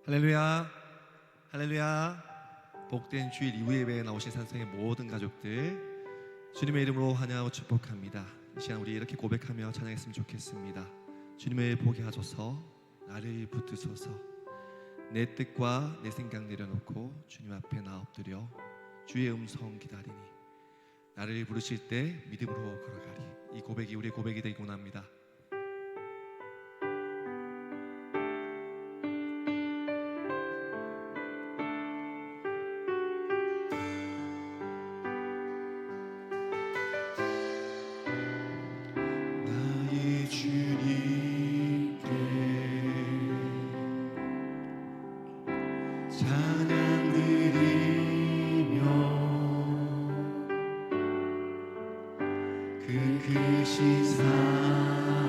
할렐루야, 할렐루야. 복된 주일 이후 예배에 나오신 산성의 모든 가족들, 주님의 이름으로 환영하고 축복합니다. 이 시간 우리 이렇게 고백하며 찬양했으면 좋겠습니다. 주님을 보게 하소서, 나를 붙드소서. 내 뜻과 내 생각 내려놓고 주님 앞에 나 엎드려 주의 음성 기다리니 나를 부르실 때 믿음으로 걸어가리. 이 고백이 우리의 고백이 되기 원합니다. 크신 사랑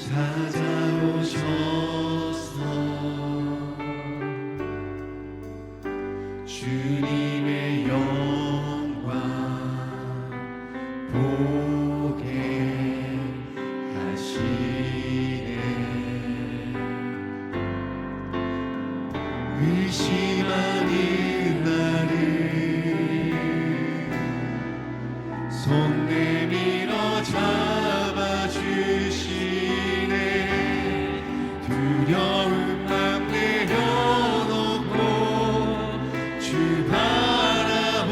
찾아오셔서 주님의 영광 보게 하시네. 의심하는 나를 손 내밀어 잡아주시네. 두려운 맘 내려놓고 주 바라봅니다.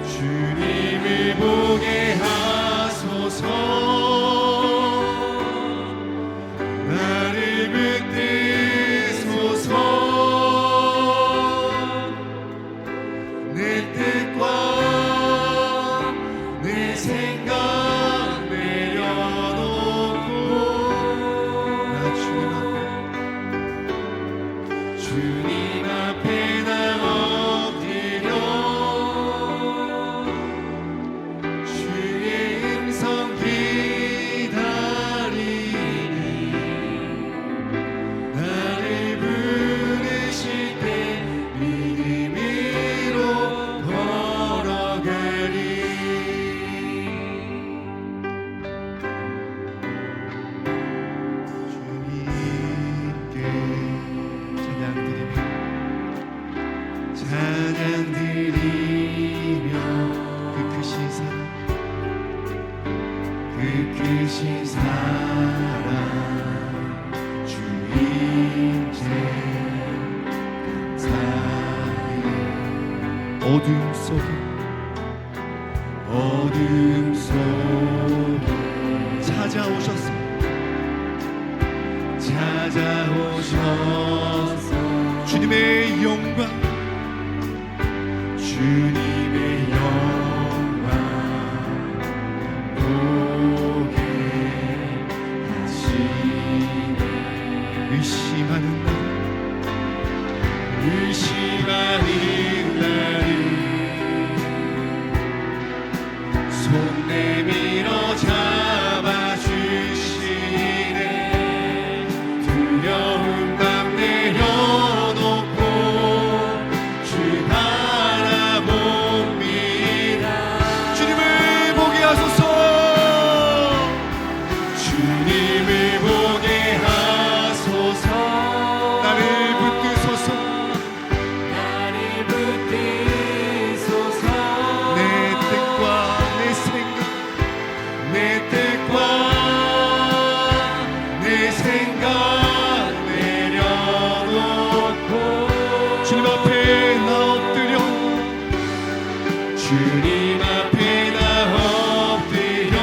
주님을 보게 하소서. 나를 붙드소서. 내 뜻과 내 생각 내려놓고 나 주님 앞에 나 엎드려 주의 음성 기다리니. 나를 부르실 때 믿음으로 걸어가리. 주님께 찬양 드리며 그 크신 사랑, 그 크신 사랑 주 임재 감사해. 어둠 속에 찾아오셔서 주님의 영광 보게 하시네. 의심하는 나를 손 내밀어 잡아주시네. 두려운 맘 내려놓고 주 바라봅니다. 주님을 보게 하소서. 주님을 보게 하소서. 나를 붙드소서. 내 뜻과 내 생각 내려놓고 주님 앞에 나 엎드려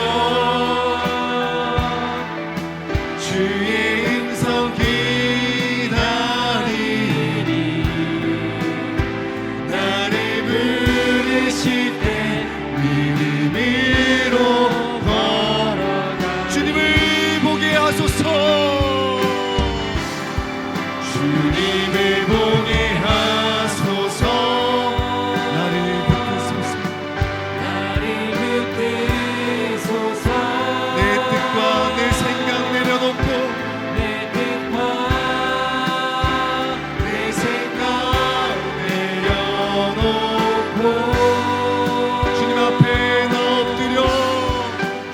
주의 음성 기다리니. 나를 부르실 때 믿음으로 걸어가. 주님을 보게 하소서. 주님을 보게 하소서. 나를 붙드소서. 내 뜻과 내 생각 내려놓고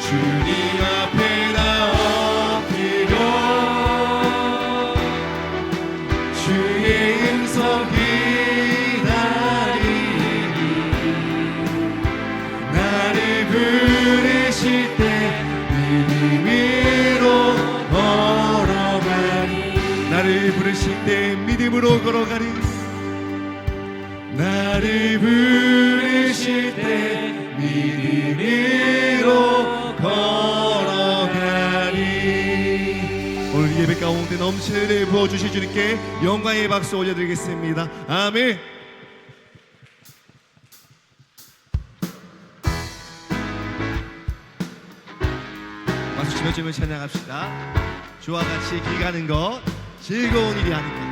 주님 앞에 나 엎드려 주의 음성 기다리니. 나를 부르실 때 믿음으로 걸어가리. 나를 부르실 때 믿음으로 걸어가리. 나를 부르실 때 믿음으로 걸어가리. 오늘 예배 가운데 넘치는 은혜 부어주실 주님께 영광의 박수 올려드리겠습니다. 아멘. 박수 치며 주님을 찬양합시다. 주와 같이 길 가는 것 즐거운 일이 아닐까.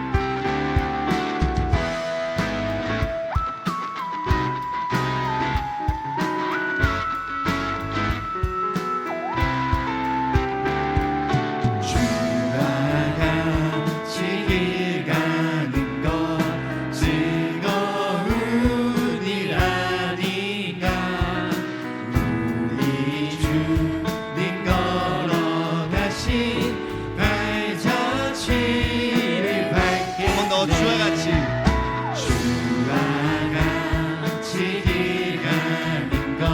기가는 건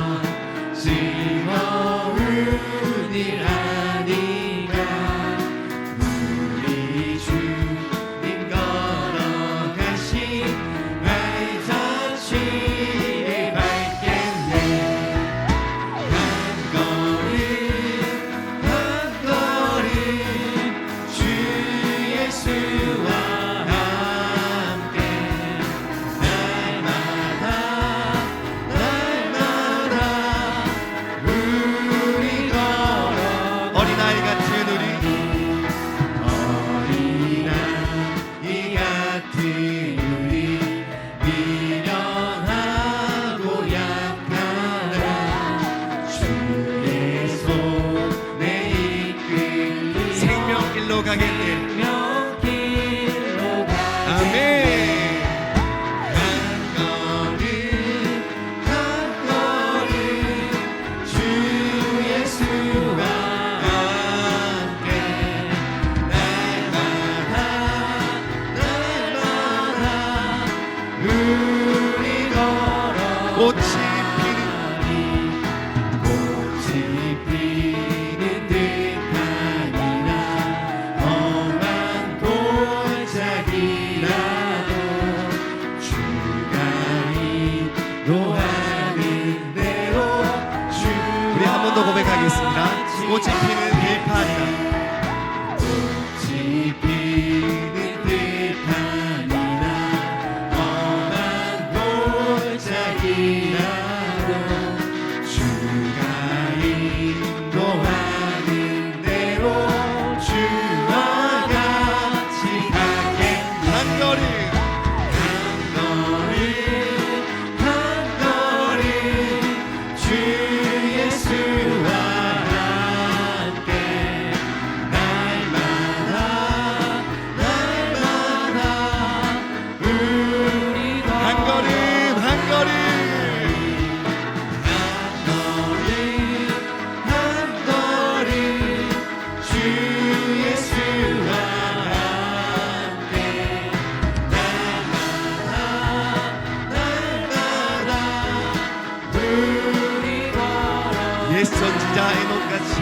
즐거운 일 아닌가. 우리 주님 걸어가신 발자취를 밟겠네. 한 걸음 한 걸음 주 예수와 함께 날마다 날마다 우리 걸어. 어린아이 같은 우리 어린아이 같은 우리 미련하고 약하나 주의 손에 이끌리 생명길로 가겠네. 생명길로 아멘. 한 걸음 한 걸음 주 예수와 함께 날마다 날마다 우리 걸어. 꽃이 피는 꽃이 피는 듯하니라. 험한 골짜기라도 주가 인도하는 대로 우리 한 번 더 고백하겠습니다. 꽃이 피는 들판이라. 꽃이 피는 듯하니라. 험한 골짜기라도 주가 인도하는 대로 주와 같이 가겠네. 한 걸음 한 걸음 주 예수와 함께 날마다 날마다 우리 한 걸음 한 걸음 한 걸음 주 예수와 함께 날마다 날마다 우리 걸어. 옛 선지자의 노같이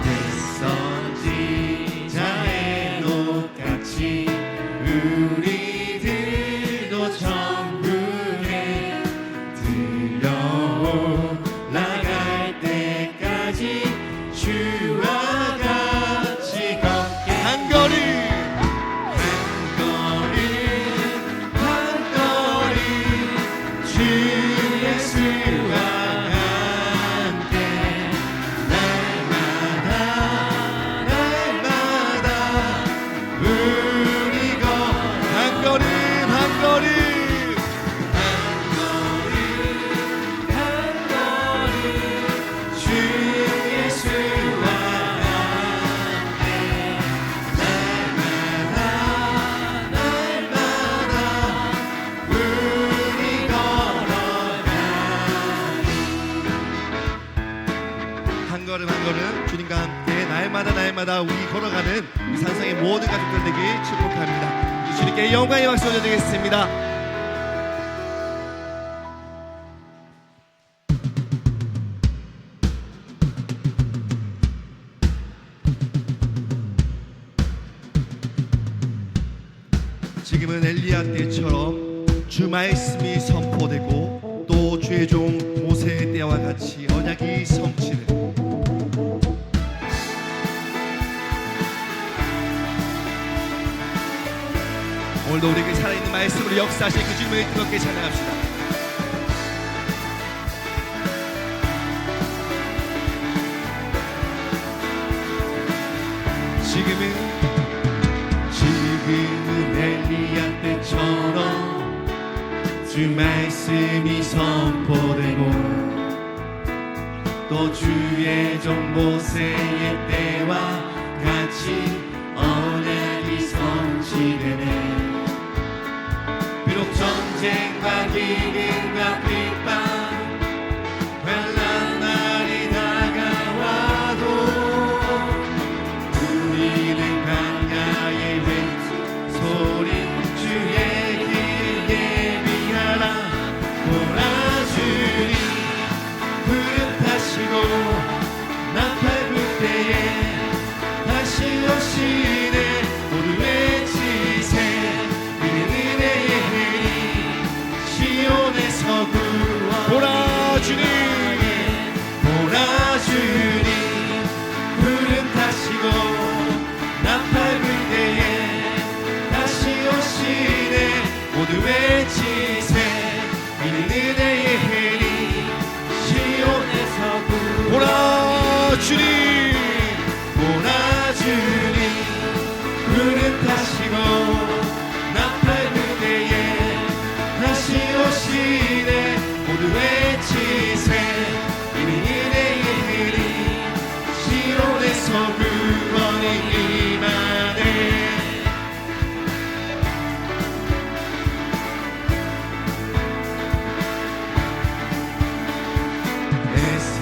옛 선지자의 노같이 우리들도 천국에 들려올라갈 때까지 주와 같이 걷게. 한 걸음 한 걸음 주 예수와 함께 날마다 날마다 우리 한 걸음 한 걸음 한 걸음 주 예수와 함께 날마다 날마다 우리 걸어가. 한 걸음 한 걸음 주님과 함께 날마다 날마다 우리 걸어가는 우리 산상의 모든 가족들 되길 축복합니다. 주님께 영광의 박수 올려드리겠습니다. 지금은 엘리야 때처럼 주 말씀이 선포되고 또 주의 종 모세의 때와 같이 언약이 성취되고 오늘도 우리에게 살아있는 말씀으로 역사하실 그 주님을 뜨겁게 찬양합시다. 지금은 엘리야 때처럼 주 말씀이 선포되고 또 주의 종 모세의 때와 같이 언약이 성취되네. 비록 전쟁과 기근과 핍박 환난 날이 다가와도 우리는 광야의 외소리 주의 길 예비하라. 보라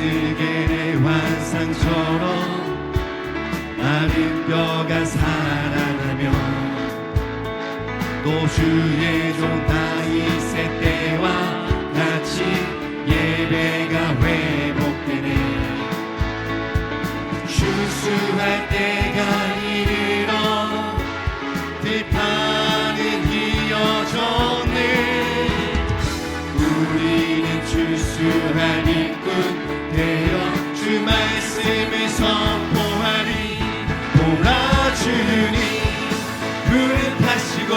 에스겔의 환상처럼 마른 뼈가 살아나며 또 주의 종 다윗의 때와 같이 예배가 회복되네. 추수할 때가 이르러 들판은 이어졌네. 우리는 추수할 일꾼 되어 주 말씀을 선포하리. 보라 주님 불을 타시고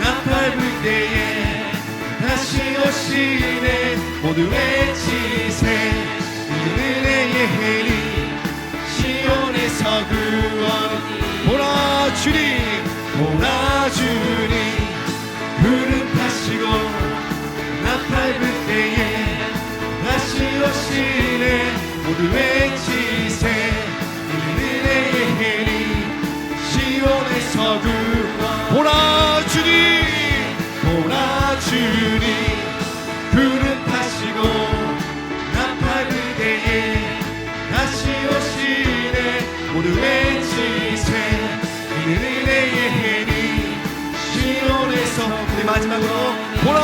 나팔 불 때에 다시 오시네. 모두 외치세 은혜의 해리 시온에서 구원을. 보라 주님 보라 주님 불을 타시고 나팔 불 때에 다시 오시네. 모두 외치세 은혜의 해리 시온에서 구원. 보라 주님 보라 주님 불을 타시고 나팔 불 때에 다시 오시네. 모두 외치세 은혜의 해리 시온에서. 우리 마지막으로 보라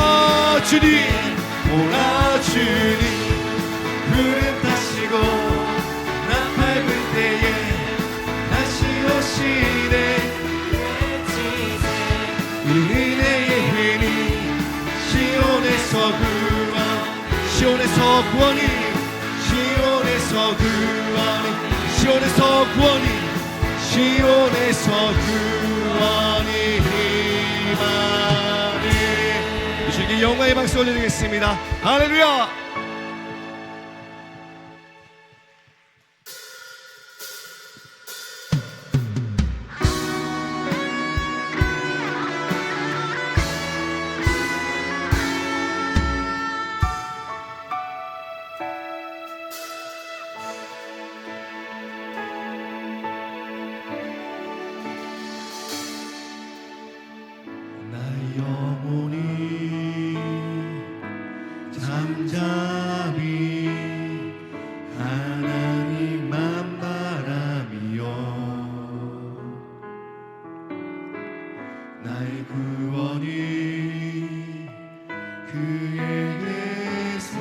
주님 보라 주님 불을 타시고 나팔 불 때에 다시 오시네. 은혜의 해리 시온에서 구원. 시온에서 구원이 시온에서 구원이 시온에서 구원이 시온에서 구원이 임하네. 이 시기 영광의 박수 올려드리겠습니다. 할렐루야. 영혼이 잠잠히 하나님만 바라며 나의 구원이 그에게서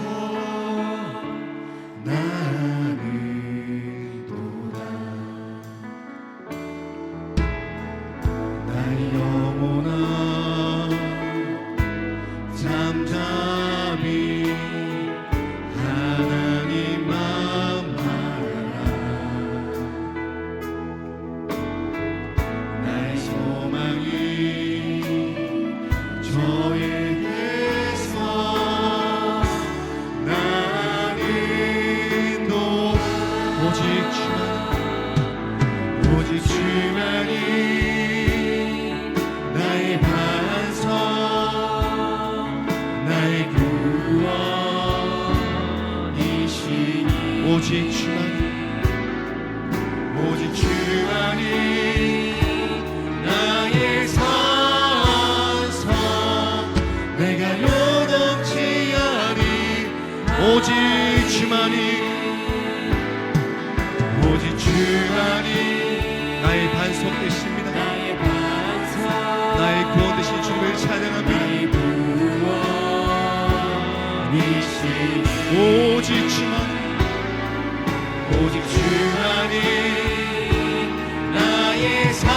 나는도다. 나의 영혼아 잠잠히 하나님만 바라라. 나의 소망이 저에게서 나는도 오직 주만이 나의 반석 나의 구원이시니. 오직 주만이 오직 주만이 나의 산성 내가 요동치 않으리. 오직 주만이 오직 주만이 나의 반석 되십니다. 나의 구원 되신 주님을 찬양합니다. 오직 주만이 오직 주만이 나의 산성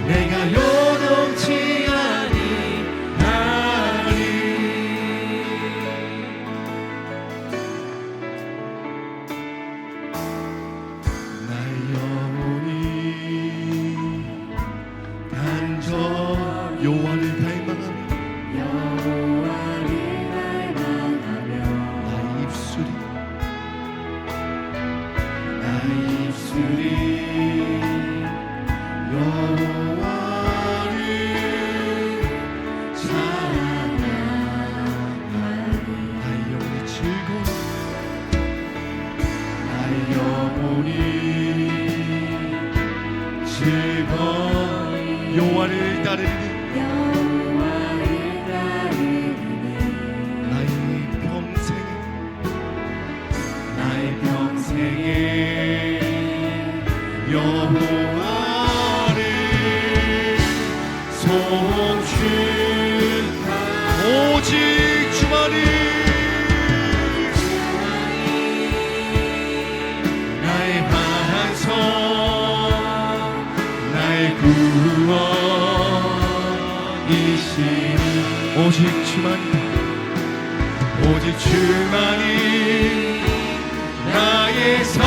내가 요동치 아니하리. 나의 영혼이 간절 여호와를 갈망하며 나의 입술이 오직 주만이 오직 주만이 나의 산성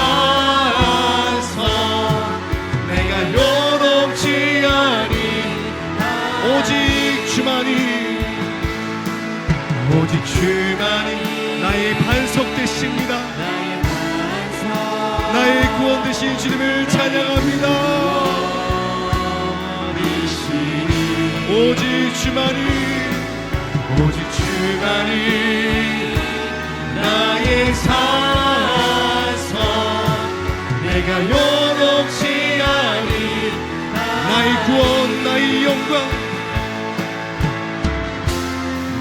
내가 요동치 아니 오직 주만이 오직 주만이 나의 반석 되십니다. 나의 구원 되신 주님을 찬양합니다. 오직 주만이 오직 주만이 나의 산성 내가 요동치 아니 나의 구원 나의 영광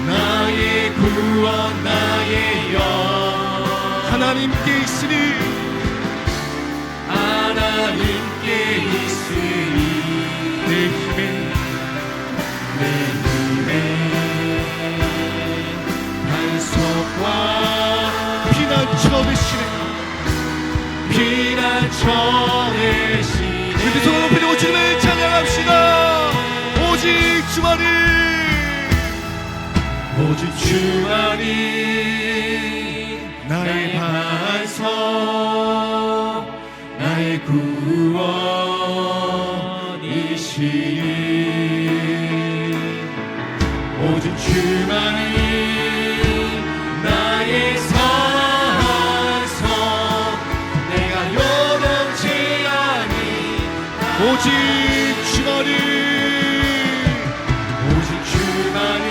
나의 구원 나의 영 하나님께 있으니 하나님께 있으니 내 힘에 반석과 피난처 되시네 피난처 되시네 우리 두 손을 높이 들고 주님을 찬양합시다. 오직 주만이 오직 주만이 나의 반석 나의 구원이시니 오직 주만이 나의 산성 내가 요동치 아니 오직 주만이 오직 주만이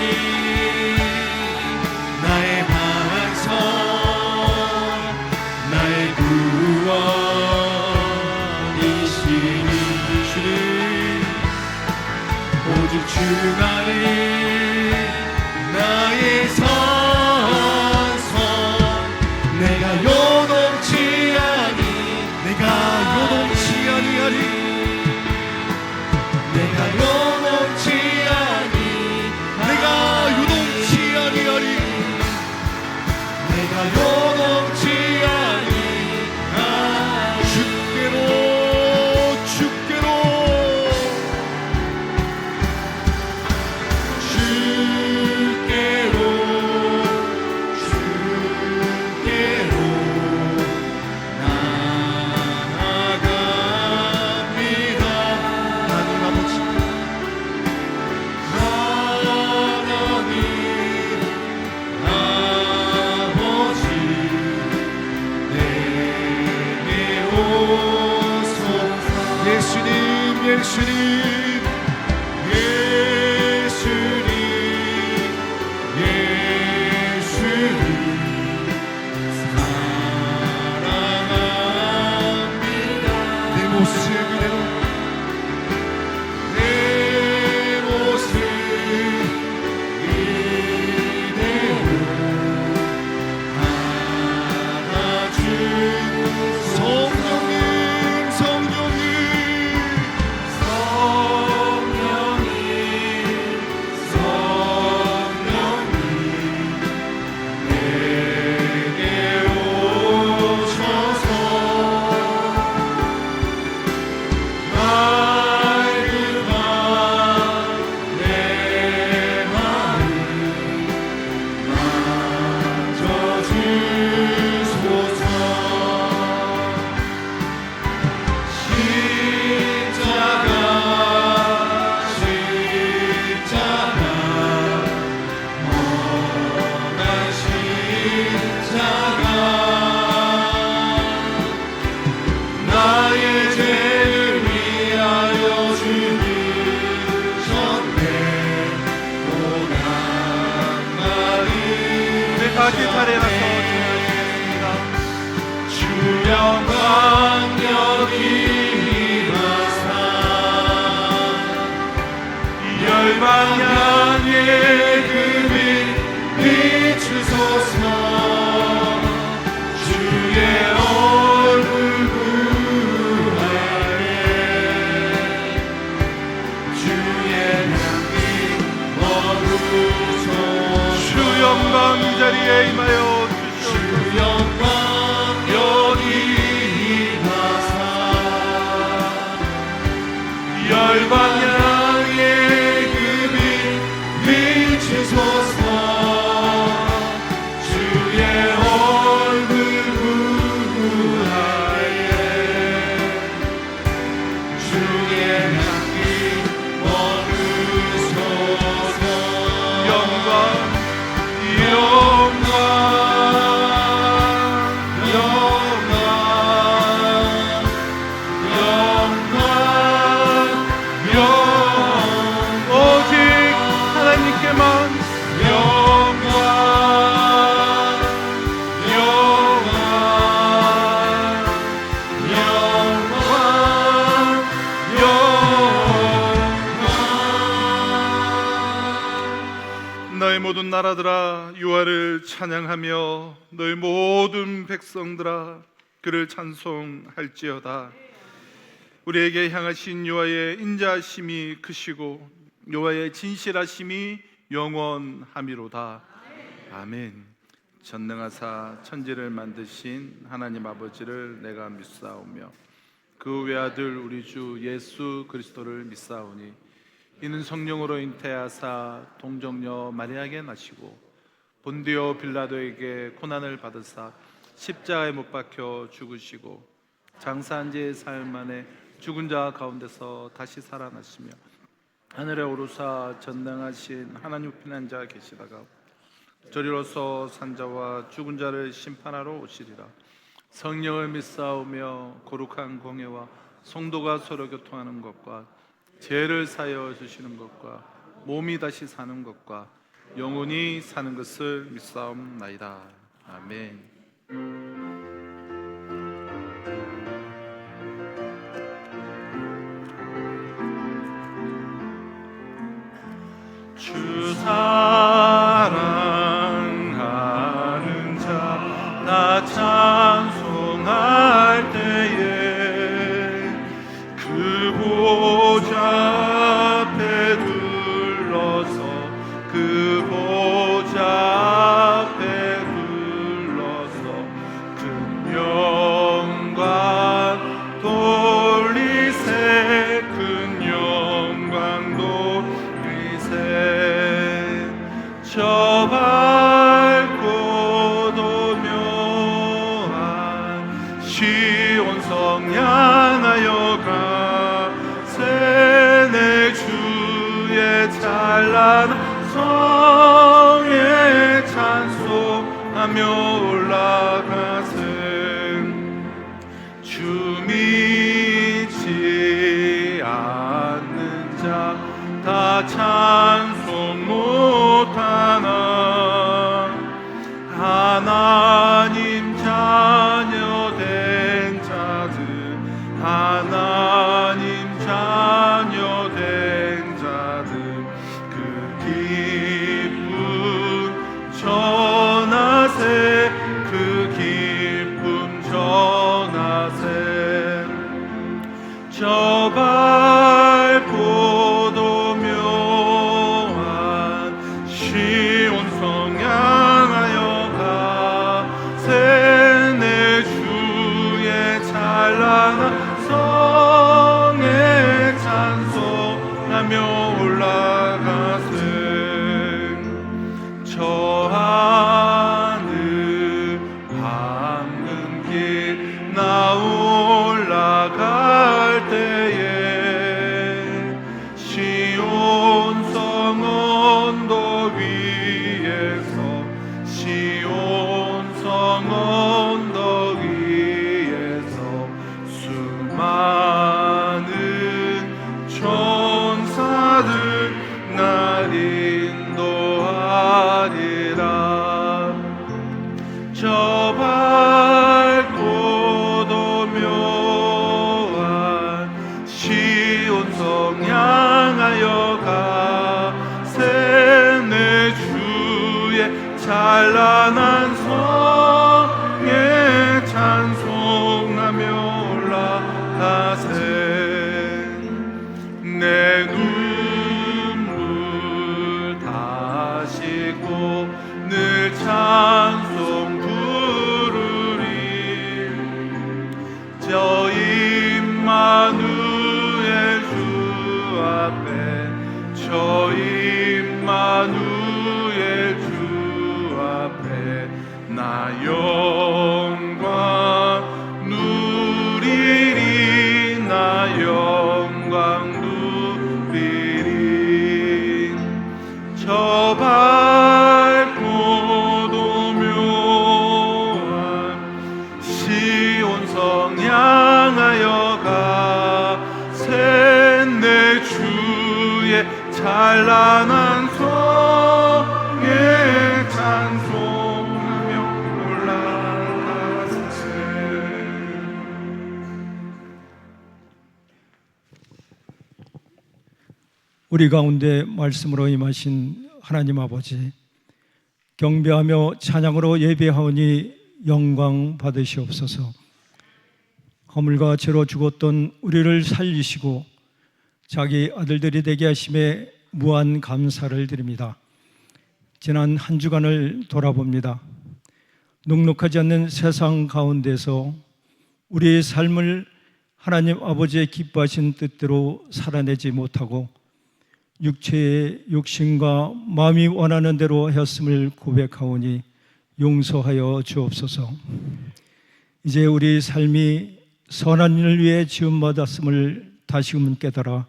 나의 반석 나의 구원이시니 주님 오직 주만이 나의 산성 내가 요동치 아니 내가 요동치 아니하리 내가 요동치 아니 내가 요동치 아니하리 내가 요동치 아니 주께로 주께로 예수님 예수님 예수님 사랑합니다 내 모습 그대로 내 모습 이대로 알아준 성령님 성령님 다시 차례라서 찬양하겠습니다. 주 영광 여기 임하사 열방 향해 그 빛 비추소서 주의 얼굴 구하네 주의 향기 머무소서 주 영광 이 자리에 임하여 주시옵소서. 주 영광 여기 임하사 열방 향해 그 빛 비추소서 모든 나라들아 여호와를 찬양하며 너희 모든 백성들아 그를 찬송할지어다. 우리에게 향하신 여호와의 인자하심이 크시고 여호와의 진실하심이 영원함이로다. 아멘. 전능하사 천지를 만드신 하나님 아버지를 내가 믿사오며 그 외아들 우리 주 예수 그리스도를 믿사오니 이는 성령으로 잉태하사 동정녀 마리아에게 나시고 본디오 빌라도에게 고난을 받으사 십자가에 못 박혀 죽으시고 장사한 지 사흘 만에 죽은 자 가운데서 다시 살아나시며 하늘에 오르사 전능하신 하나님 편한 자 계시다가 저리로서 산자와 죽은 자를 심판하러 오시리라. 성령을 믿사오며 거룩한 공예와 성도가 서로 교통하는 것과 죄를 사여 주시는 것과 몸이 다시 사는 것과 영원히 사는 것을 믿사옵나이다. 아멘. 주 사랑하는 자 나 찬송할 때에 그 보좌 앞에 둘러서 그 보좌 앞에 둘러서 큰 영광 돌리세 큰 영광 돌리세 저 밝고도 묘한 시온성 향하여 가세 내 주의 찬란한 성에 찬송하며 올라가세 주 믿지 않는 자 다 찬송 못하나 하나님 자녀 된 자들 하나님 자녀 된 자들 그 기쁨 전하세 그 기쁨 전하세 저 밝고도 묘한 시온성 향하여 가세 내 주의 찬란한 성에 찬송하며 올라가세 저 하늘 황금길 나 올라갈 때에 시온성 언덕 위에서 시온성 언덕 위에서 수많은 천사들 날 인도하리라 저 밝고도 묘한 시온성 향하여 가세 내 주의 찬란한 성에 찬송하며 올라가세 내 눈물 다 씻고 늘 찬송 부르리 저 임마누엘 주 앞에 저 임마누엘 주 앞에 나 영광 누리리 나 영광 누리리 저 밝고도 묘한 시온성 향하여 가세 내 주의 찬란한 성에 찬송하며 올라가세 우리 가운데 말씀으로 임하신 하나님 아버지, 경배하며 찬양으로 예배하오니 영광 받으시옵소서. 허물과 죄로 죽었던 우리를 살리시고 자기 아들들이 되게 하심에 무한 감사를 드립니다. 지난 한 주간을 돌아봅니다. 눅눅하지 않는 세상 가운데서 우리의 삶을 하나님 아버지의 기뻐하신 뜻대로 살아내지 못하고 육체의 욕심과 마음이 원하는 대로 하였음을 고백하오니 용서하여 주옵소서. 이제 우리 삶이 선한 일을 위해 지음받았음을 다시금 깨달아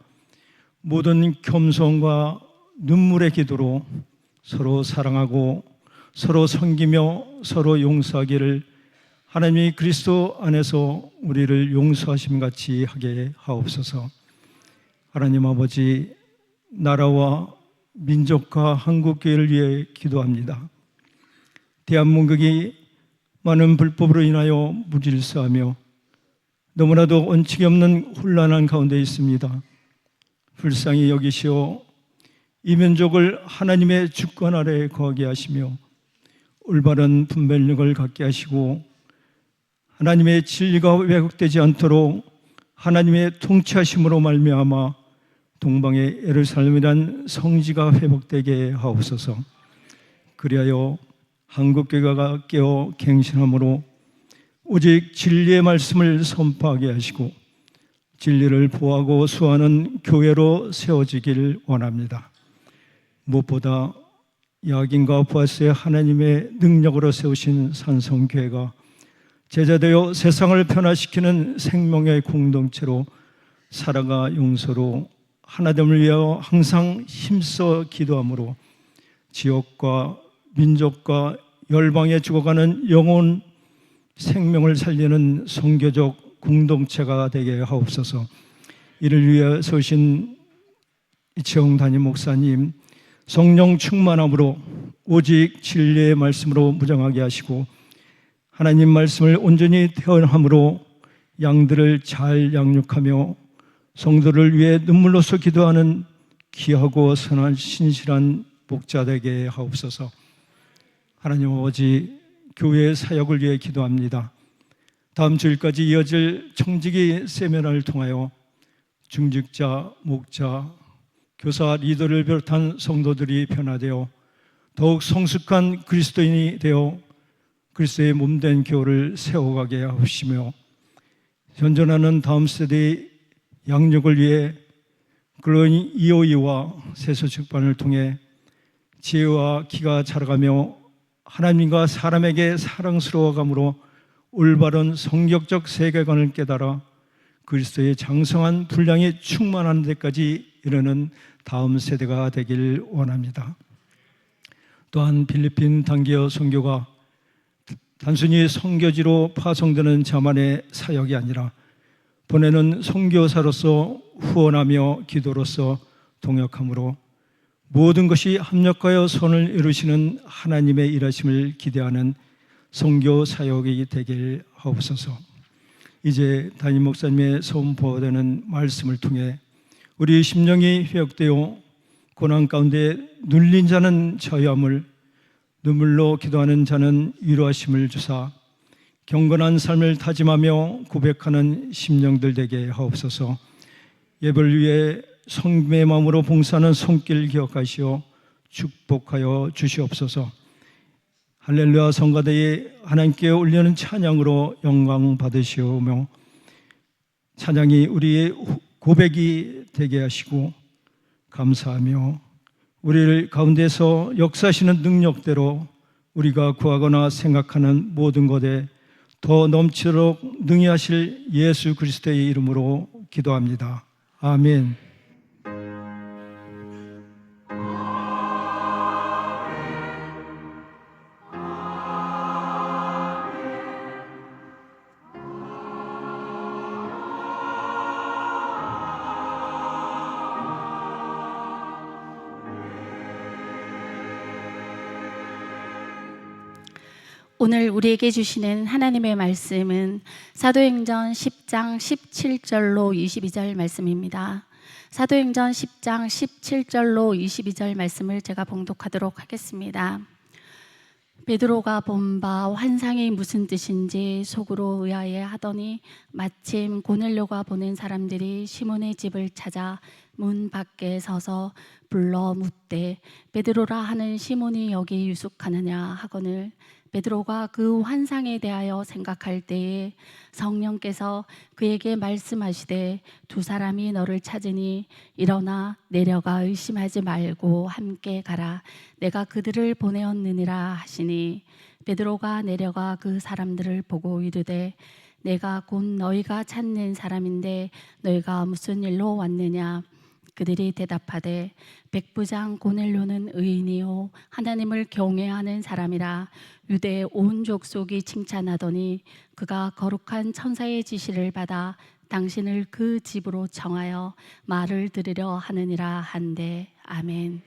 모든 겸손과 눈물의 기도로 서로 사랑하고 서로 섬기며 서로 용서하기를 하나님이 그리스도 안에서 우리를 용서하심 같이 하게 하옵소서. 하나님 아버지, 나라와 민족과 한국교회를 위해 기도합니다. 대한민국이 많은 불법으로 인하여 무질서하며 너무나도 원칙이 없는 혼란한 가운데 있습니다. 불쌍히 여기시어 이 민족을 하나님의 주권 아래에 거하게 하시며 올바른 분별력을 갖게 하시고 하나님의 진리가 왜곡되지 않도록 하나님의 통치하심으로 말미암아 동방의 예루살렘이란 성지가 회복되게 하옵소서. 그리하여 한국교회가 깨어 갱신함으로 오직 진리의 말씀을 선포하게 하시고 진리를 보호하고 수호하는 교회로 세워지길 원합니다. 무엇보다 야긴과 보아스의 하나님의 능력으로 세우신 산성교회가 제자되어 세상을 변화시키는 생명의 공동체로 사랑과 용서로 하나됨을 위하여 항상 힘써 기도함으로 지역과 민족과 열방에 죽어가는 영혼 생명을 살리는 선교적 공동체가 되게 하옵소서. 이를 위해 서신 이채영 담임 목사님 성령 충만함으로 오직 진리의 말씀으로 무장하게 하시고 하나님 말씀을 온전히 태어남으로 양들을 잘 양육하며 성도를 위해 눈물로써 기도하는 귀하고 선한 신실한 목자 되게 하옵소서. 하나님 아버지, 교회의 사역을 위해 기도합니다. 다음 주일까지 이어질 청지기 세미나를 통하여 중직자, 목자, 교사, 리더를 비롯한 성도들이 변화되어 더욱 성숙한 그리스도인이 되어 그리스도의 몸된 교회를 세워가게 하시며 현존하는 다음 세대의 양육을 위해 글로인 이오이와 세소축반을 통해 지혜와 키가 자라가며 하나님과 사람에게 사랑스러워감으로 올바른 성격적 세계관을 깨달아 그리스도의 장성한 분량이 충만한 데까지 이르는 다음 세대가 되길 원합니다. 또한 필리핀 단기어 선교가 단순히 선교지로 파송되는 자만의 사역이 아니라 보내는 선교사로서 후원하며 기도로서 동역함으로 모든 것이 합력하여 선을 이루시는 하나님의 일하심을 기대하는 선교 사역이 되길 하옵소서. 이제 담임 목사님의 선포되는 말씀을 통해 우리 심령이 회복되어 고난 가운데 눌린 자는 자유함을, 눈물로 기도하는 자는 위로하심을 주사 경건한 삶을 다짐하며 고백하는 심령들 되게 하옵소서. 예배를 위해 성김의 마음으로 봉사하는 손길 기억하시어 축복하여 주시옵소서. 할렐루야 성가대에 하나님께 올리는 찬양으로 영광 받으시오며 찬양이 우리의 고백이 되게 하시고 감사하며 우리를 가운데서 역사하시는 능력대로 우리가 구하거나 생각하는 모든 것에 더 넘치도록 능히 하실 예수 그리스도의 이름으로 기도합니다. 아멘. 오늘 우리에게 주시는 하나님의 말씀은 사도행전 10장 17절로 22절 말씀입니다. 사도행전 10장 17절로 22절 말씀을 제가 봉독하도록 하겠습니다. 베드로가 본 바 환상이 무슨 뜻인지 속으로 의아해 하더니 마침 고넬료가 보낸 사람들이 시몬의 집을 찾아 문 밖에 서서 불러 묻되 베드로라 하는 시몬이 여기 유숙하느냐 하거늘 베드로가 그 환상에 대하여 생각할 때에 성령께서 그에게 말씀하시되 두 사람이 너를 찾으니 일어나 내려가 의심하지 말고 함께 가라 내가 그들을 보내었느니라 하시니 베드로가 내려가 그 사람들을 보고 이르되 내가 곧 너희가 찾는 사람인데 너희가 무슨 일로 왔느냐 그들이 대답하되 백부장 고넬료는 의인이요 하나님을 경외하는 사람이라 유대 온 족속이 칭찬하더니 그가 거룩한 천사의 지시를 받아 당신을 그 집으로 청하여 말을 들으려 하느니라 한데 아멘.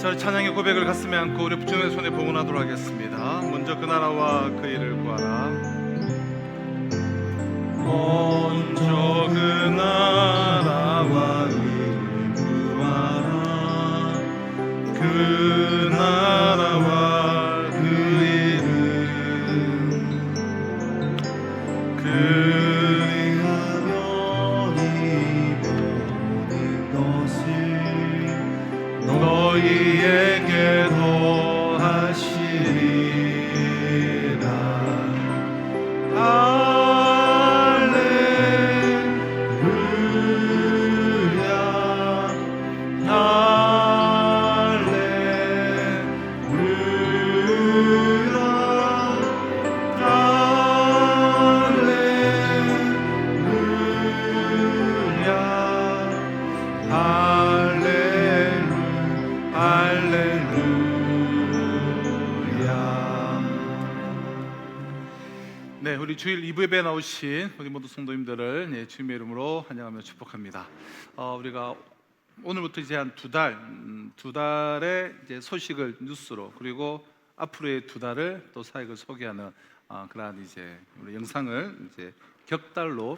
자, 찬양의 고백을 가슴에 안고 우리 주님의 손에 봉헌하도록 하겠습니다. 먼저 그 나라와 그 일을 구하라. 먼저 그 나라와 일을 구하라. 그 나라와 그 일을 그리하면 이 모든 것을 너희에게 더하시리라. 할렐루야 네, 우리 주일 2부 예배에 나오신 우리 모두 성도님들을 주님의 이름으로 환영하며 축복합니다. 우리가 오늘부터 이제 한 두 달의 이제 소식을 뉴스로, 그리고 앞으로의 두 달을 또 사역을 소개하는 그러한 이제 우리 영상을 이제 격달로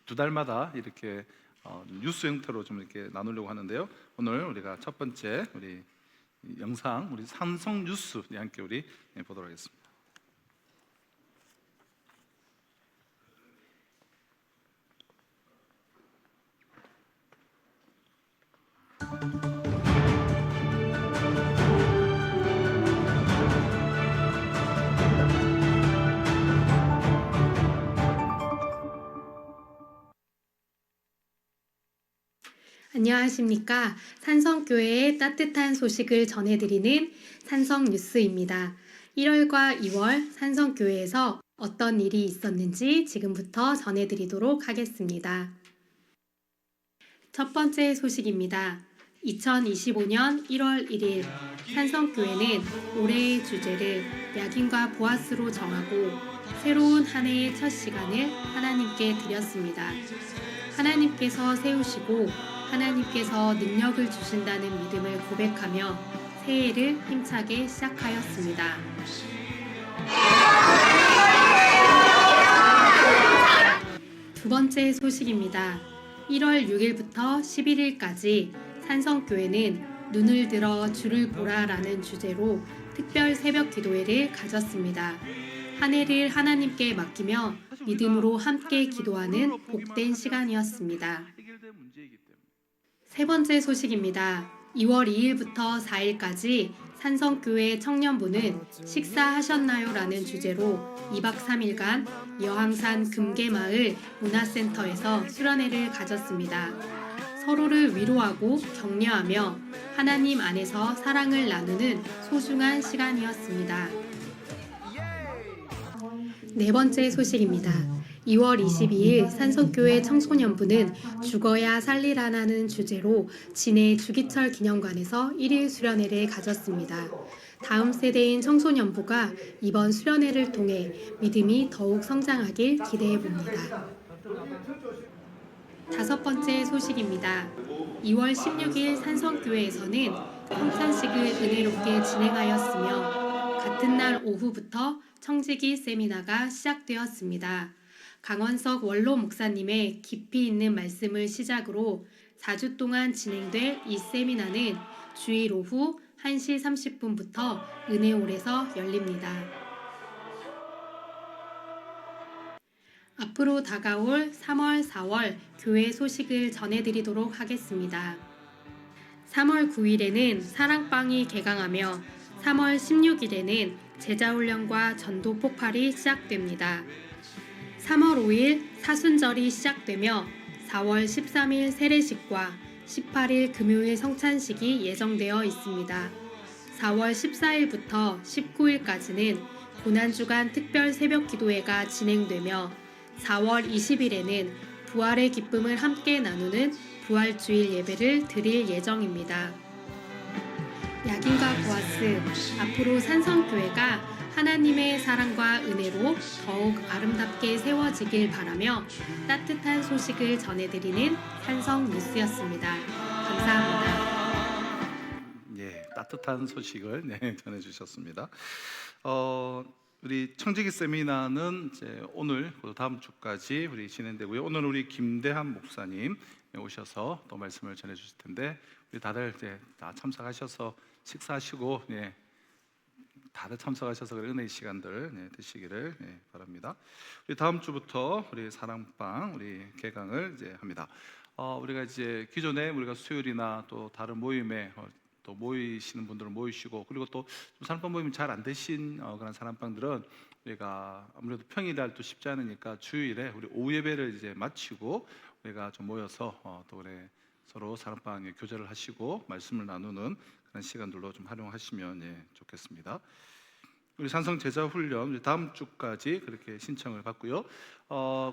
두 달마다 이렇게 뉴스 형태로 좀 이렇게 나누려고 하는데요. 오늘 우리가 첫 번째 우리 영상, 우리 삼성 뉴스 함께 우리 보도록 하겠습니다. 안녕하십니까. 산성교회의 따뜻한 소식을 전해드리는 산성뉴스입니다. 1월과 2월 산성교회에서 어떤 일이 있었는지 지금부터 전해드리도록 하겠습니다. 첫 번째 소식입니다. 2025년 1월 1일 산성교회는 올해의 주제를 야긴과 보아스로 정하고 새로운 한 해의 첫 시간을 하나님께 드렸습니다. 하나님께서 세우시고 하나님께서 능력을 주신다는 믿음을 고백하며 새해를 힘차게 시작하였습니다. 두 번째 소식입니다. 1월 6일부터 11일까지 산성교회는 눈을 들어 주를 보라라는 주제로 특별 새벽 기도회를 가졌습니다. 한 해를 하나님께 맡기며 믿음으로 함께 기도하는 복된 시간이었습니다. 세 번째 소식입니다. 2월 2일부터 4일까지 산성교회 청년부는 식사하셨나요? 라는 주제로 2박 3일간 여항산 금계마을 문화센터에서 수련회를 가졌습니다. 서로를 위로하고 격려하며 하나님 안에서 사랑을 나누는 소중한 시간이었습니다. 네 번째 소식입니다. 2월 22일 산성교회 청소년부는 죽어야 살리라는 주제로 진해 주기철 기념관에서 1일 수련회를 가졌습니다. 다음 세대인 청소년부가 이번 수련회를 통해 믿음이 더욱 성장하길 기대해 봅니다. 다섯 번째 소식입니다. 2월 16일 산성교회에서는 성찬식을 은혜롭게 진행하였으며 같은 날 오후부터 청지기 세미나가 시작되었습니다. 강원석 원로 목사님의 깊이 있는 말씀을 시작으로 4주 동안 진행될 이 세미나는 주일 오후 1시 30분부터 은혜홀에서 열립니다. 앞으로 다가올 3월, 4월 교회 소식을 전해드리도록 하겠습니다. 3월 9일에는 사랑방이 개강하며 3월 16일에는 제자훈련과 전도 폭발이 시작됩니다. 3월 5일 사순절이 시작되며 4월 13일 세례식과 18일 금요일 성찬식이 예정되어 있습니다. 4월 14일부터 19일까지는 고난주간 특별 새벽 기도회가 진행되며 4월 20일에는 부활의 기쁨을 함께 나누는 부활주일 예배를 드릴 예정입니다. 야긴과 보아스, 앞으로 산성교회가 하나님의 사랑과 은혜로 더욱 아름답게 세워지길 바라며 따뜻한 소식을 전해드리는 산성뉴스였습니다. 감사합니다. 따뜻한 소식을 전해주셨습니다. 우리 청지기 세미나는 이제 오늘 다음 주까지 우리 진행되고요. 오늘 우리 김대한 목사님 오셔서 또 말씀을 전해주실 텐데 우리 다들 이제 다 참석하셔서 식사하시고 다들 참석하셔서 은혜의 시간들 드시기를 바랍니다. 우리 다음 주부터 우리 사랑방 우리 개강을 이제 합니다. 우리가 이제 기존에 우리가 수요일이나 또 다른 모임에 또 모이시는 분들은 모이시고 그리고 또 사랑방 모임이 잘 안 되신 그런 사랑방들은 우리가 아무래도 평일날 또 쉽지 않으니까 주일에 우리 오후 예배를 이제 마치고 우리가 좀 모여서 또 우리 서로 사랑방에 교제를 하시고 말씀을 나누는 그런 시간들로 좀 활용하시면 좋겠습니다. 우리 산성 제자 훈련 다음 주까지 그렇게 신청을 받고요.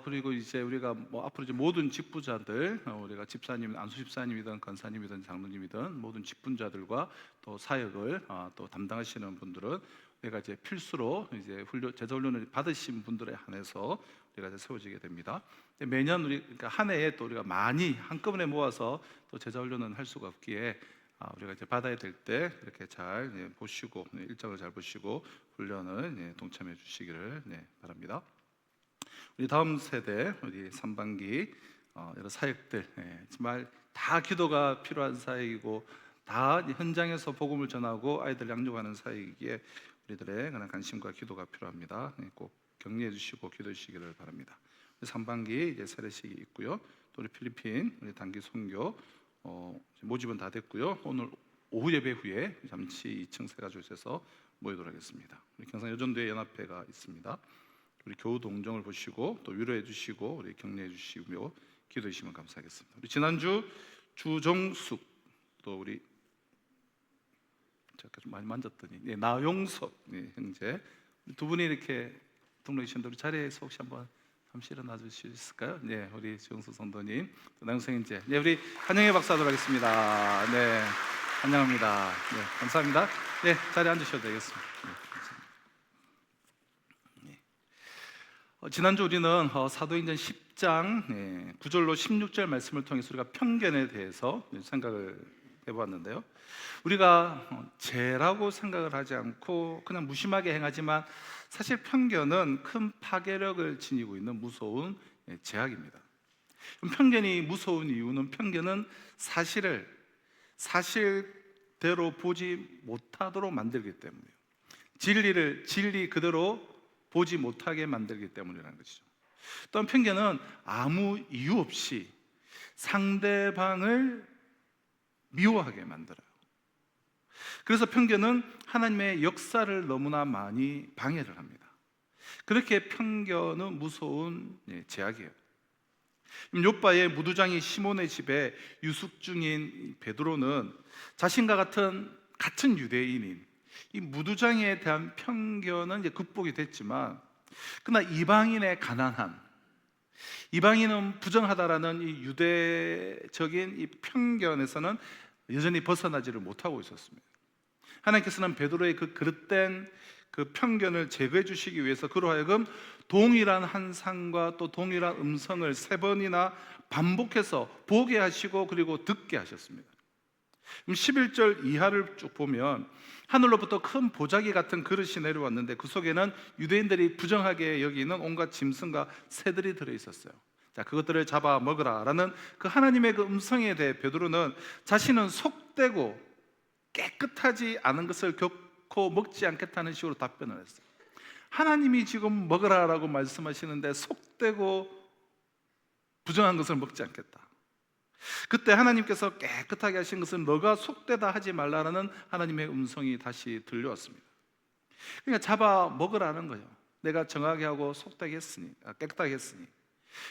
그리고 이제 우리가 앞으로 이제 모든 직부자들, 우리가 집사님, 안수 집사님이든 권사님이든 장로님이든 모든 직분자들과 또 사역을 또 담당하시는 분들은 우리가 이제 필수로 이제 제자 훈련을 받으신 분들에 한해서 우리가 이제 세워지게 됩니다. 매년 그러니까 한 해에 또 우리가 많이 한꺼번에 모아서 또 제자 훈련은 할 수가 없기에 우리가 이제 받아야 될 때 이렇게 잘 보시고 일정을 잘 보시고 훈련을 동참해 주시기를 바랍니다. 우리 다음 세대 우리 3반기 여러 사역들 정말 다 기도가 필요한 사역이고 다 현장에서 복음을 전하고 아이들 양육하는 사역이기에 우리들의 그런 관심과 기도가 필요합니다. 꼭 격려해 주시고 기도해 주시기를 바랍니다. 3반기 이제 세례식이 있고요. 또 우리 필리핀 우리 단기 선교 모집은 다 됐고요. 오늘 오후 예배 후에 잠시 2층 세가족에서 모이도록 하겠습니다. 우리 경상 여전도회 연합회가 있습니다. 우리 교우 동정을 보시고 또 위로해 주시고 우리 격려해 주시며 기도해 주시면 감사하겠습니다. 우리 지난주 주정숙 또 우리 제가 좀 많이 만졌더니 나용석 형제 두 분이 이렇게 등록해 주셨는데 우리 자리에서 혹시 한번 잠시 일어나 주실 수 있을까요? 우리 주영수 성도님, 또 나영성 형제, 우리 환영의 박수 하도록 하겠습니다. 환영합니다. 감사합니다. 자리에 앉으셔도 되겠습니다. 지난주 우리는 사도행전 10장 9절로 16절 말씀을 통해서 우리가 편견에 대해서 생각을 해보았는데요. 우리가 죄라고 생각을 하지 않고 그냥 무심하게 행하지만 사실 편견은 큰 파괴력을 지니고 있는 무서운 죄악입니다. 편견이 무서운 이유는 편견은 사실을 사실대로 보지 못하도록 만들기 때문이에요. 진리 그대로 보지 못하게 만들기 때문이라는 것이죠. 또한 편견은 아무 이유 없이 상대방을 미워하게 만들어요. 그래서 편견은 하나님의 역사를 너무나 많이 방해를 합니다. 그렇게 편견은 무서운 죄악이에요. 욥바의 무두장이 시몬의 집에 유숙 중인 베드로는 자신과 같은 유대인인 이 무두장에 대한 편견은 이제 극복이 됐지만 그러나 이방인의 가난함, 이방인은 부정하다라는 이 유대적인 이 편견에서는 여전히 벗어나지를 못하고 있었습니다. 하나님께서는 베드로의 그 그릇된 그 편견을 제거해 주시기 위해서 그로 하여금 동일한 환상과 또 동일한 음성을 3번이나 반복해서 보게 하시고 그리고 듣게 하셨습니다. 11절 이하를 쭉 보면 하늘로부터 큰 보자기 같은 그릇이 내려왔는데 그 속에는 유대인들이 부정하게 여기는 온갖 짐승과 새들이 들어있었어요. 자, 그것들을 잡아 먹으라 라는 그 하나님의 그 음성에 대해 베드로는 자신은 속되고 깨끗하지 않은 것을 결코 먹지 않겠다는 식으로 답변을 했어요. 하나님이 지금 먹으라라고 말씀하시는데 속되고 부정한 것을 먹지 않겠다. 그때 하나님께서 깨끗하게 하신 것은 너가 속되다 하지 말라라는 하나님의 음성이 다시 들려왔습니다. 그러니까 잡아 먹으라는 거예요. 내가 정하게 하고 속되게 했으니, 깨끗하게 했으니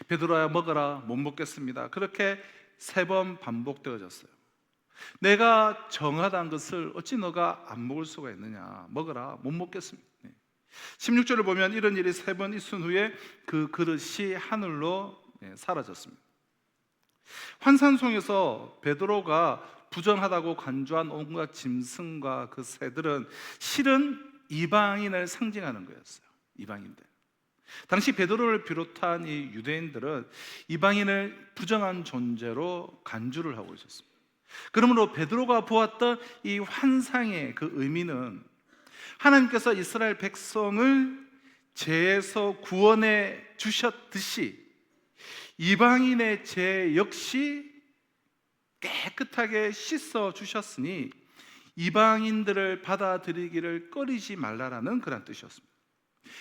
베드로야 먹어라, 못 먹겠습니다. 그렇게 3번 반복되어졌어요. 내가 정하다는 것을 어찌 너가 안 먹을 수가 있느냐, 먹어라, 못 먹겠습니다. 16절을 보면 이런 일이 3번 있은 후에 그 그릇이 하늘로 사라졌습니다. 환산송에서 베드로가 부정하다고 간주한 온갖 짐승과 그 새들은 실은 이방인을 상징하는 거였어요. 이방인들. 당시 베드로를 비롯한 이 유대인들은 이방인을 부정한 존재로 간주를 하고 있었습니다. 그러므로 베드로가 보았던 이 환상의 그 의미는 하나님께서 이스라엘 백성을 죄에서 구원해 주셨듯이 이방인의 죄 역시 깨끗하게 씻어 주셨으니 이방인들을 받아들이기를 꺼리지 말라라는 그런 뜻이었습니다.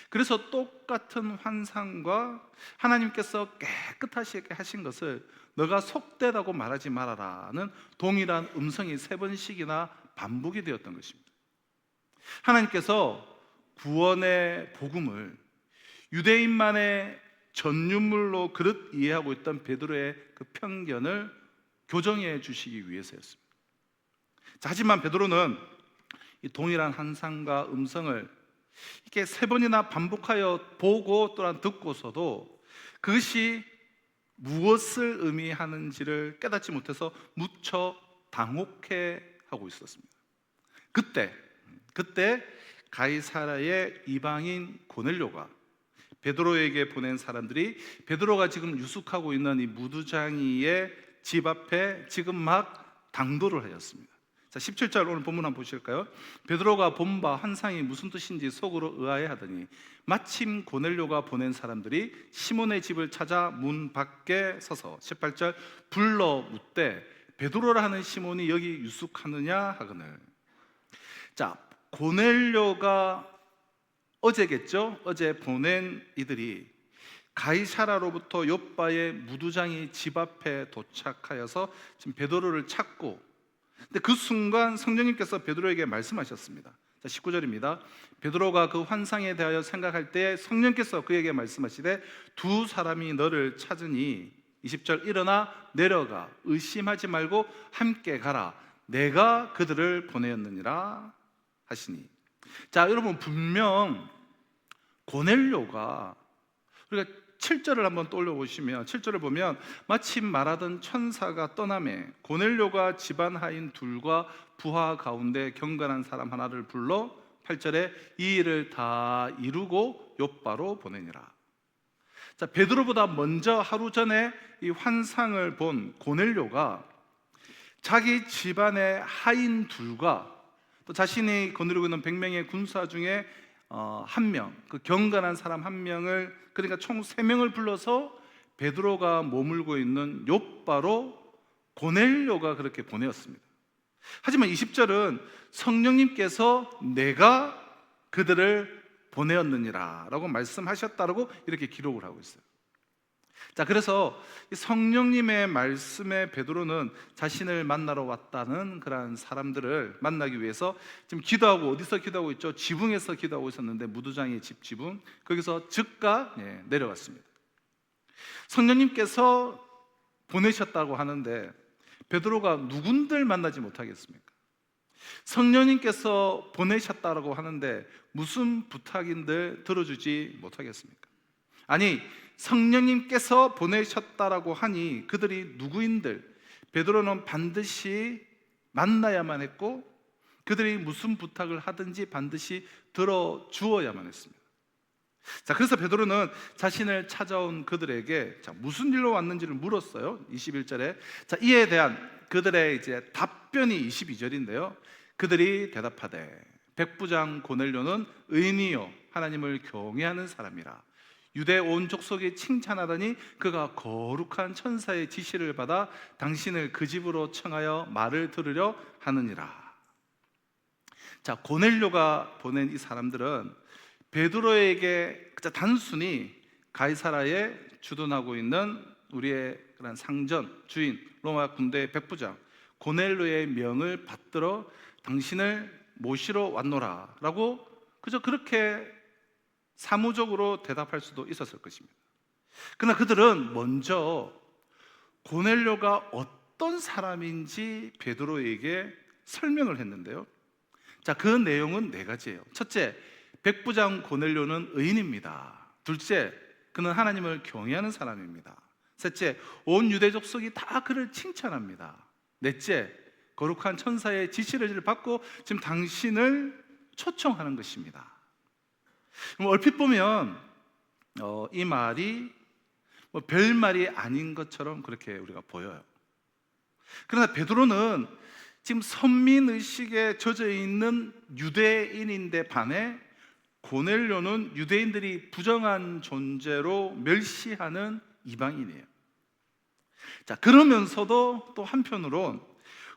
그래서 똑같은 환상과 하나님께서 깨끗하시게 하신 것을 너가 속되다고 말하지 말아라는 동일한 음성이 3번씩이나 반복이 되었던 것입니다. 하나님께서 구원의 복음을 유대인만의 전유물로 그릇 이해하고 있던 베드로의 그 편견을 교정해 주시기 위해서였습니다. 자, 하지만 베드로는 이 동일한 환상과 음성을 이렇게 3번이나 반복하여 보고 또한 듣고서도 그것이 무엇을 의미하는지를 깨닫지 못해서 무척 당혹해 하고 있었습니다. 그때 가이사랴의 이방인 고넬료가 베드로에게 보낸 사람들이 베드로가 지금 유숙하고 있는 이 무두장이의 집 앞에 지금 막 당도를 하였습니다. 자, 17절 오늘 본문 한번 보실까요? 베드로가 본 바 환상이 무슨 뜻인지 속으로 의아해하더니 마침 고넬료가 보낸 사람들이 시몬의 집을 찾아 문 밖에 서서 18절 불러 묻되 베드로라 하는 시몬이 여기 유숙하느냐 하거늘. 자, 고넬료가 어제겠죠? 어제 보낸 이들이 가이사랴로부터 욥바의 무두장이 집 앞에 도착하여서 지금 베드로를 찾고, 근데 그 순간 성령님께서 베드로에게 말씀하셨습니다. 자, 19절입니다. 베드로가 그 환상에 대하여 생각할 때 성령께서 그에게 말씀하시되 두 사람이 너를 찾으니 20절 일어나 내려가 의심하지 말고 함께 가라 내가 그들을 보내었느니라 하시니. 자, 여러분 분명 고넬료가 우리가 7절을 한번 떠올려 보시면 7절을 보면 마침 말하던 천사가 떠나매 고넬료가 집안 하인 둘과 부하 가운데 경건한 사람 하나를 불러 8절에 이 일을 다 이루고 욥바로 보내니라. 자, 베드로보다 먼저 하루 전에 이 환상을 본 고넬료가 자기 집안의 하인 둘과 또 자신이 거느리고 있는 100명의 군사 중에 한 명, 그 경건한 사람 한 명을, 그러니까 총 3명을 불러서 베드로가 머물고 있는 욥바로 고넬료가 그렇게 보내었습니다. 하지만 20절은 성령님께서 내가 그들을 보내었느니라 라고 말씀하셨다라고 이렇게 기록을 하고 있어요. 자, 그래서 성령님의 말씀에 베드로는 자신을 만나러 왔다는 그런 사람들을 만나기 위해서 지금 기도하고, 어디서 기도하고 있죠? 지붕에서 기도하고 있었는데 무두장의 집 지붕, 거기서 즉각 내려갔습니다. 성령님께서 보내셨다고 하는데 베드로가 누군들 만나지 못하겠습니까? 성령님께서 보내셨다고 하는데 무슨 부탁인들 들어주지 못하겠습니까? 아니, 성령님께서 보내셨다라고 하니 그들이 누구인들 베드로는 반드시 만나야만 했고 그들이 무슨 부탁을 하든지 반드시 들어주어야만 했습니다. 자, 그래서 베드로는 자신을 찾아온 그들에게 무슨 일로 왔는지를 물었어요. 21절에. 자, 이에 대한 그들의 이제 답변이 22절인데요. 그들이 대답하되 백부장 고넬료는 의인이요 하나님을 경외하는 사람이라. 유대 온 족속이 칭찬하더니 그가 거룩한 천사의 지시를 받아 당신을 그 집으로 청하여 말을 들으려 하느니라. 자, 고넬료가 보낸 이 사람들은 베드로에게 단순히 가이사랴에 주둔하고 있는 우리의 그런 상전 주인 로마 군대의 백부장 고넬료의 명을 받들어 당신을 모시러 왔노라 라고 그저 그렇게 사무적으로 대답할 수도 있었을 것입니다. 그러나 그들은 먼저 고넬료가 어떤 사람인지 베드로에게 설명을 했는데요. 자, 그 내용은 4가지예요. 첫째, 백부장 고넬료는 의인입니다. 둘째, 그는 하나님을 경외하는 사람입니다. 셋째, 온 유대 족속이 다 그를 칭찬합니다. 넷째, 거룩한 천사의 지시를 받고 지금 당신을 초청하는 것입니다. 얼핏 보면 이 말이 별말이 아닌 것처럼 그렇게 우리가 보여요. 그러나 베드로는 지금 선민의식에 젖어 있는 유대인인데 반해 고넬료는 유대인들이 부정한 존재로 멸시하는 이방인이에요. 자, 그러면서도 또 한편으론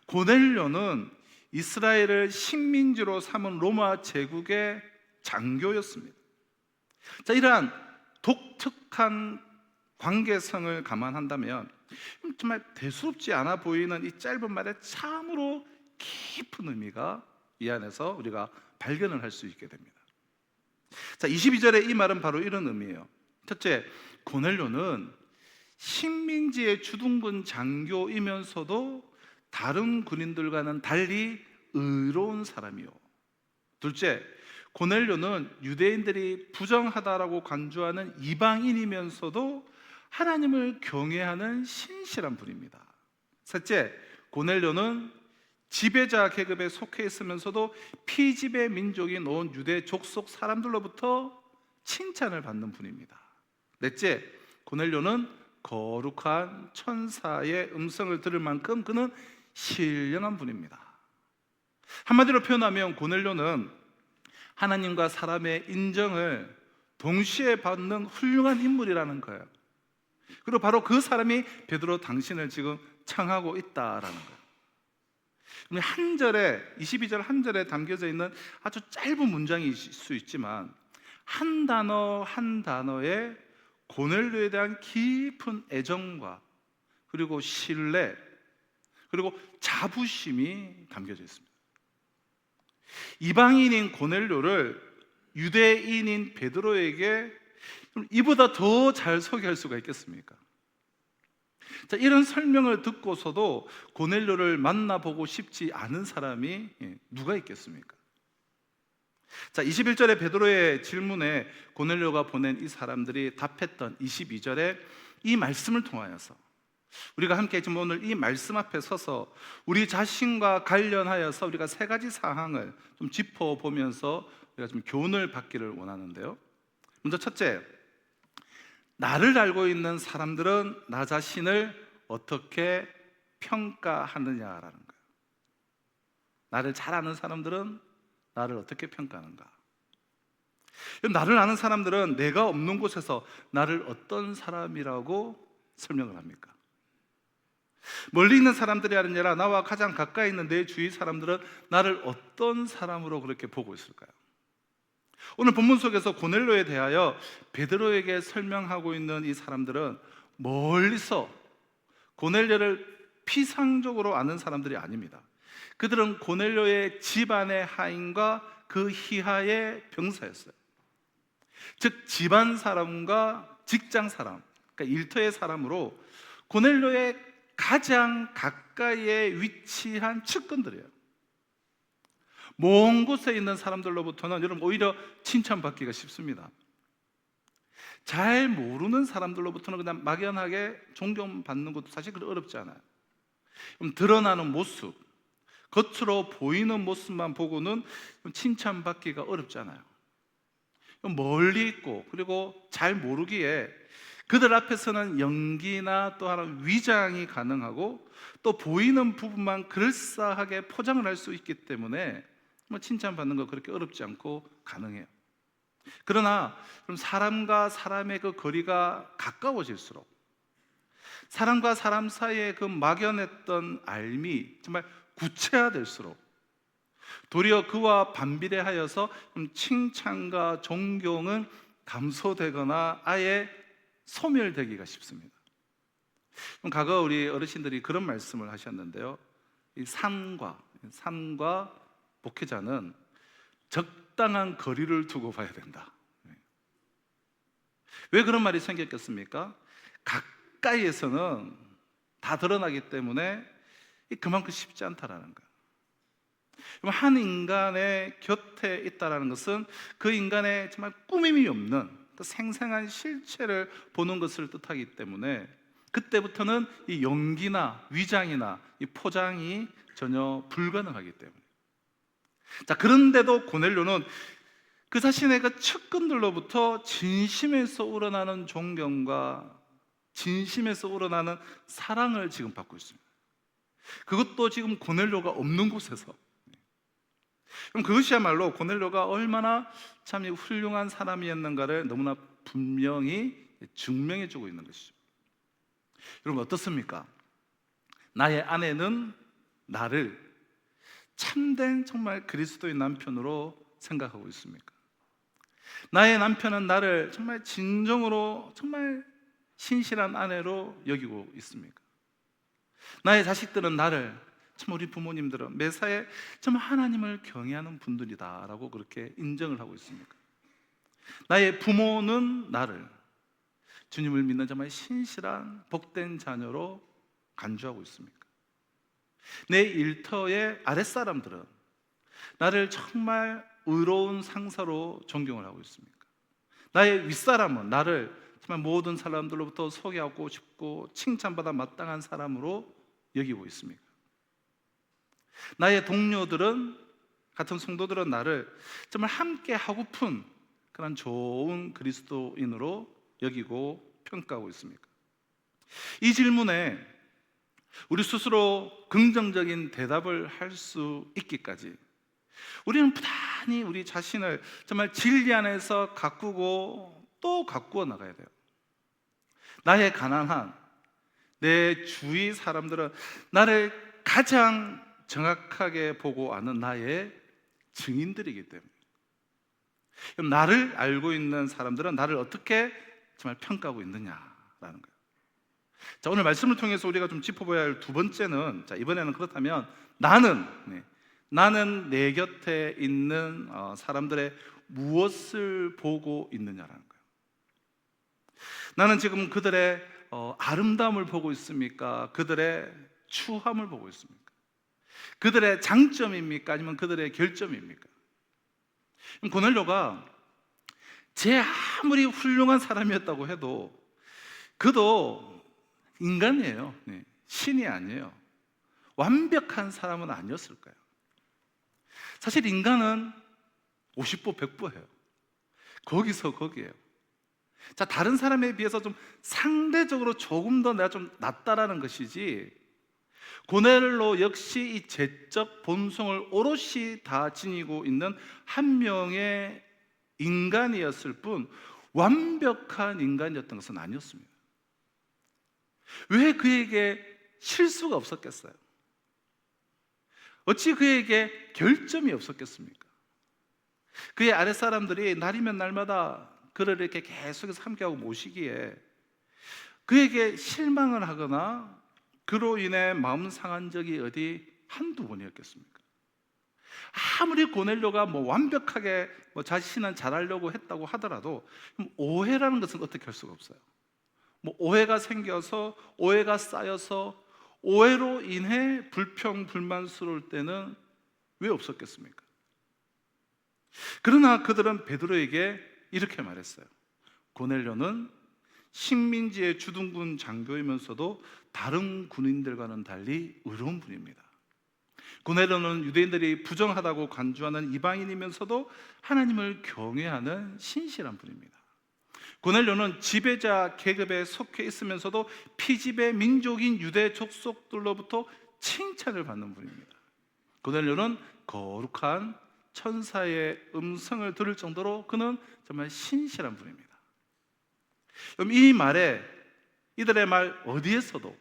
고넬료는 이스라엘을 식민지로 삼은 로마 제국의 장교였습니다. 자, 이러한 독특한 관계성을 감안한다면 정말 대수롭지 않아 보이는 이 짧은 말에 참으로 깊은 의미가 이 안에서 우리가 발견을 할 수 있게 됩니다. 자, 22절의 이 말은 바로 이런 의미예요. 첫째, 고넬료는 식민지의 주둔군 장교이면서도 다른 군인들과는 달리 의로운 사람이요. 둘째, 고넬료는 유대인들이 부정하다라고 간주하는 이방인이면서도 하나님을 경외하는 신실한 분입니다. 셋째, 고넬료는 지배자 계급에 속해 있으면서도 피지배 민족이 놓은 유대 족속 사람들로부터 칭찬을 받는 분입니다. 넷째, 고넬료는 거룩한 천사의 음성을 들을 만큼 그는 신령한 분입니다. 한마디로 표현하면 고넬료는 하나님과 사람의 인정을 동시에 받는 훌륭한 인물이라는 거예요. 그리고 바로 그 사람이 베드로 당신을 지금 청하고 있다라는 거예요. 한 절에 22절 한 절에 담겨져 있는 아주 짧은 문장일 수 있지만 한 단어 한 단어에 고넬료에 대한 깊은 애정과 그리고 신뢰 그리고 자부심이 담겨져 있습니다. 이방인인 고넬료를 유대인인 베드로에게 이보다 더 잘 소개할 수가 있겠습니까? 자, 이런 설명을 듣고서도 고넬료를 만나보고 싶지 않은 사람이 누가 있겠습니까? 자, 21절에 베드로의 질문에 고넬료가 보낸 이 사람들이 답했던 22절에 이 말씀을 통하여서 우리가 함께 지금 오늘 이 말씀 앞에 서서 우리 자신과 관련하여서 우리가 세 가지 사항을 좀 짚어보면서 우리가 좀 교훈을 받기를 원하는데요. 먼저 첫째, 나를 알고 있는 사람들은 나 자신을 어떻게 평가하느냐라는 거예요. 나를 잘 아는 사람들은 나를 어떻게 평가하는가? 나를 아는 사람들은 내가 없는 곳에서 나를 어떤 사람이라고 설명을 합니까? 멀리 있는 사람들이 아니라 나와 가장 가까이 있는 내 주위 사람들은 나를 어떤 사람으로 그렇게 보고 있을까요? 오늘 본문 속에서 고넬료에 대하여 베드로에게 설명하고 있는 이 사람들은 멀리서 고넬료를 피상적으로 아는 사람들이 아닙니다. 그들은 고넬료의 집안의 하인과 그 희하의 병사였어요. 즉 집안 사람과 직장 사람, 그러니까 일터의 사람으로 고넬료의 가장 가까이에 위치한 측근들이에요. 먼 곳에 있는 사람들로부터는 여러분 오히려 칭찬받기가 쉽습니다. 잘 모르는 사람들로부터는 그냥 막연하게 존경받는 것도 사실 그렇게 어렵지 않아요. 드러나는 모습, 겉으로 보이는 모습만 보고는 칭찬받기가 어렵잖아요. 멀리 있고 그리고 잘 모르기에 그들 앞에서는 연기나 또 하나 위장이 가능하고 또 보이는 부분만 그럴싸하게 포장을 할 수 있기 때문에 칭찬받는 거 그렇게 어렵지 않고 가능해요. 그러나 사람과 사람의 그 거리가 가까워질수록 사람과 사람 사이의 그 막연했던 알미 정말 구체화될수록 도리어 그와 반비례하여서 칭찬과 존경은 감소되거나 아예 소멸되기가 쉽습니다. 과거 우리 어르신들이 그런 말씀을 하셨는데요. 이 삶과 목회자는 적당한 거리를 두고 봐야 된다. 왜 그런 말이 생겼겠습니까? 가까이에서는 다 드러나기 때문에 그만큼 쉽지 않다라는 거예요. 한 인간의 곁에 있다는 것은 그 인간의 정말 꾸밈이 없는 그 생생한 실체를 보는 것을 뜻하기 때문에 그때부터는 이 연기나 위장이나 이 포장이 전혀 불가능하기 때문에. 자, 그런데도 고넬료는 그 자신의 그 측근들로부터 진심에서 우러나는 존경과 진심에서 우러나는 사랑을 지금 받고 있습니다. 그것도 지금 고넬료가 없는 곳에서. 그럼 그것이야말로 고넬료가 얼마나 참 훌륭한 사람이었는가를 너무나 분명히 증명해 주고 있는 것이죠. 여러분 어떻습니까? 나의 아내는 나를 참된 정말 그리스도의 남편으로 생각하고 있습니까? 나의 남편은 나를 정말 진정으로 정말 신실한 아내로 여기고 있습니까? 나의 자식들은 나를, 참 우리 부모님들은 매사에 정말 하나님을 경외하는 분들이다라고 그렇게 인정을 하고 있습니까? 나의 부모는 나를 주님을 믿는 정말 신실한 복된 자녀로 간주하고 있습니까? 내 일터의 아랫사람들은 나를 정말 의로운 상사로 존경을 하고 있습니까? 나의 윗사람은 나를 정말 모든 사람들로부터 소개하고 싶고 칭찬받아 마땅한 사람으로 여기고 있습니까? 나의 동료들은, 같은 성도들은 나를 정말 함께 하고픈 그런 좋은 그리스도인으로 여기고 평가하고 있습니까? 이 질문에 우리 스스로 긍정적인 대답을 할 수 있기까지 우리는 부단히 우리 자신을 정말 진리 안에서 가꾸고 또 가꾸어 나가야 돼요. 나의 가난한 내 주위 사람들은 나를 가장 정확하게 보고 아는 나의 증인들이기 때문에, 그럼 나를 알고 있는 사람들은 나를 어떻게 정말 평가하고 있느냐라는 거예요. 자, 오늘 말씀을 통해서 우리가 좀 짚어봐야 할 두 번째는, 자, 이번에는 그렇다면 나는 내 곁에 있는 사람들의 무엇을 보고 있느냐라는 거예요. 나는 지금 그들의 아름다움을 보고 있습니까? 그들의 추함을 보고 있습니까? 그들의 장점입니까? 아니면 그들의 결점입니까? 고넬료가 제 아무리 훌륭한 사람이었다고 해도 그도 인간이에요. 신이 아니에요. 완벽한 사람은 아니었을 거예요. 사실 인간은 50보 100보예요. 거기서 거기에요. 자, 다른 사람에 비해서 좀 상대적으로 조금 더 내가 좀 낫다라는 것이지, 고넬료 역시 이 죄적 본성을 오롯이 다 지니고 있는 한 명의 인간이었을 뿐 완벽한 인간이었던 것은 아니었습니다. 왜 그에게 실수가 없었겠어요? 어찌 그에게 결점이 없었겠습니까? 그의 아랫사람들이 날이면 날마다 그를 이렇게 계속해서 함께하고 모시기에 그에게 실망을 하거나 그로 인해 마음 상한 적이 어디 한두 번이었겠습니까? 아무리 고넬료가 완벽하게 자신은 잘하려고 했다고 하더라도 오해라는 것은 어떻게 할 수가 없어요. 오해가 생겨서, 오해가 쌓여서 오해로 인해 불평, 불만스러울 때는 왜 없었겠습니까? 그러나 그들은 베드로에게 이렇게 말했어요. 고넬료는 식민지의 주둔군 장교이면서도 다른 군인들과는 달리 의로운 분입니다. 고넬료는 유대인들이 부정하다고 간주하는 이방인이면서도 하나님을 경외하는 신실한 분입니다. 고넬료는 지배자 계급에 속해 있으면서도 피지배 민족인 유대 족속들로부터 칭찬을 받는 분입니다. 고넬료는 거룩한 천사의 음성을 들을 정도로 그는 정말 신실한 분입니다. 그럼 이 말에, 이들의 말 어디에서도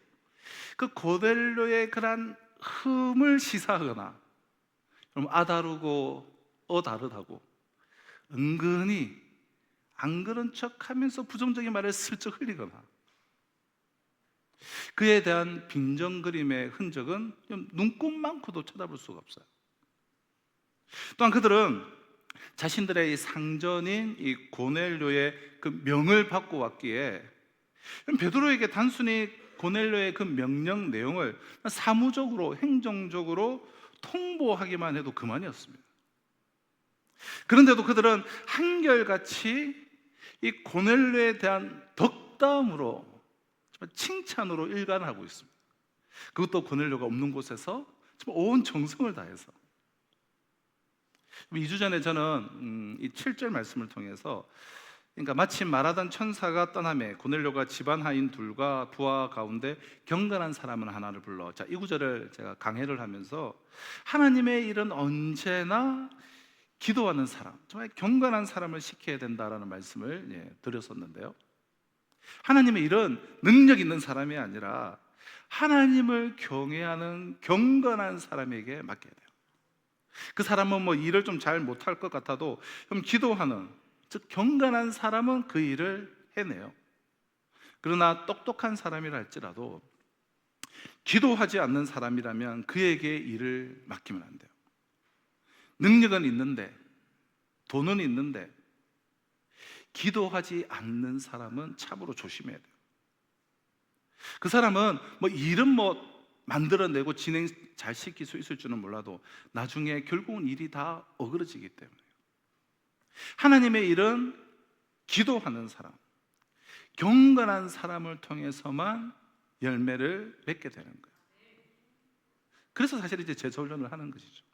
그 고넬료의 그런 흠을 시사하거나 아다르고 어다르다고 은근히 안 그런 척하면서 부정적인 말을 슬쩍 흘리거나 그에 대한 빈정거림의 흔적은 눈꼽만큼도 쳐다볼 수가 없어요. 또한 그들은 자신들의 이 상전인 이 고넬료의 그 명을 받고 왔기에 베드로에게 단순히 고넬료의 그 명령 내용을 사무적으로, 행정적으로 통보하기만 해도 그만이었습니다. 그런데도 그들은 한결같이 이 고넬료에 대한 덕담으로, 칭찬으로 일관을 하고 있습니다. 그것도 고넬료가 없는 곳에서 온 정성을 다해서. 2주 전에 저는 이 7절 말씀을 통해서 그러니까 마침 말하던 천사가 떠나매 고넬료가 집안 하인 둘과 부하 가운데 경건한 사람은 하나를 불러. 자, 이 구절을 제가 강해를 하면서 하나님의 일은 언제나 기도하는 사람, 정말 경건한 사람을 시켜야 된다라는 말씀을 드렸었는데요. 하나님의 일은 능력 있는 사람이 아니라 하나님을 경외하는 경건한 사람에게 맡겨야 돼요. 그 사람은 뭐 일을 좀 잘 못할 것 같아도 좀 기도하는, 즉 경건한 사람은 그 일을 해내요. 그러나 똑똑한 사람이라 할지라도 기도하지 않는 사람이라면 그에게 일을 맡기면 안 돼요. 능력은 있는데, 돈은 있는데 기도하지 않는 사람은 참으로 조심해야 돼요. 그 사람은 뭐 일은 뭐 만들어내고 진행 잘 시킬 수 있을 줄은 몰라도 나중에 결국은 일이 다 어그러지기 때문에. 하나님의 일은 기도하는 사람, 경건한 사람을 통해서만 열매를 맺게 되는 거예요. 그래서 사실 이제 제자훈련을 하는 것이죠.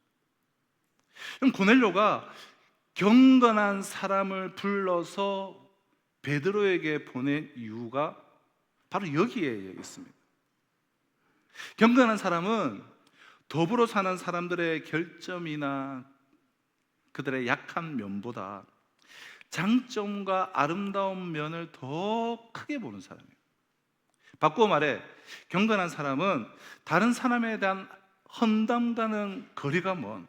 그럼 고넬료가 경건한 사람을 불러서 베드로에게 보낸 이유가 바로 여기에 있습니다. 경건한 사람은 더불어 사는 사람들의 결점이나 그들의 약한 면보다 장점과 아름다운 면을 더 크게 보는 사람이에요. 바꾸어 말해 경건한 사람은 다른 사람에 대한 헌담과는 거리가 먼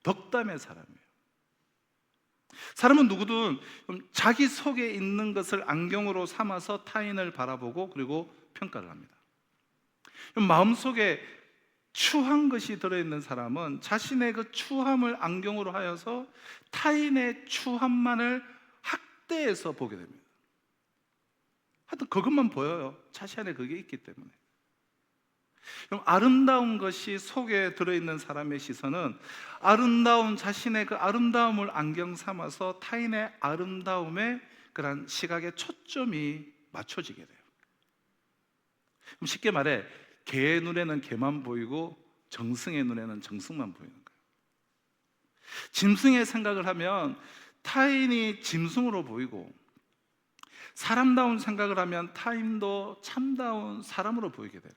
덕담의 사람이에요. 사람은 누구든 자기 속에 있는 것을 안경으로 삼아서 타인을 바라보고 그리고 평가를 합니다. 마음속에 추한 것이 들어있는 사람은 자신의 그 추함을 안경으로 하여서 타인의 추함만을 학대해서 보게 됩니다. 하여튼 그것만 보여요. 자신 안에 그게 있기 때문에. 그럼 아름다운 것이 속에 들어있는 사람의 시선은 아름다운 자신의 그 아름다움을 안경 삼아서 타인의 아름다움에 그런 시각에 초점이 맞춰지게 돼요. 그럼 쉽게 말해 개의 눈에는 개만 보이고 정승의 눈에는 정승만 보이는 거예요. 짐승의 생각을 하면 타인이 짐승으로 보이고, 사람다운 생각을 하면 타인도 참다운 사람으로 보이게 돼요.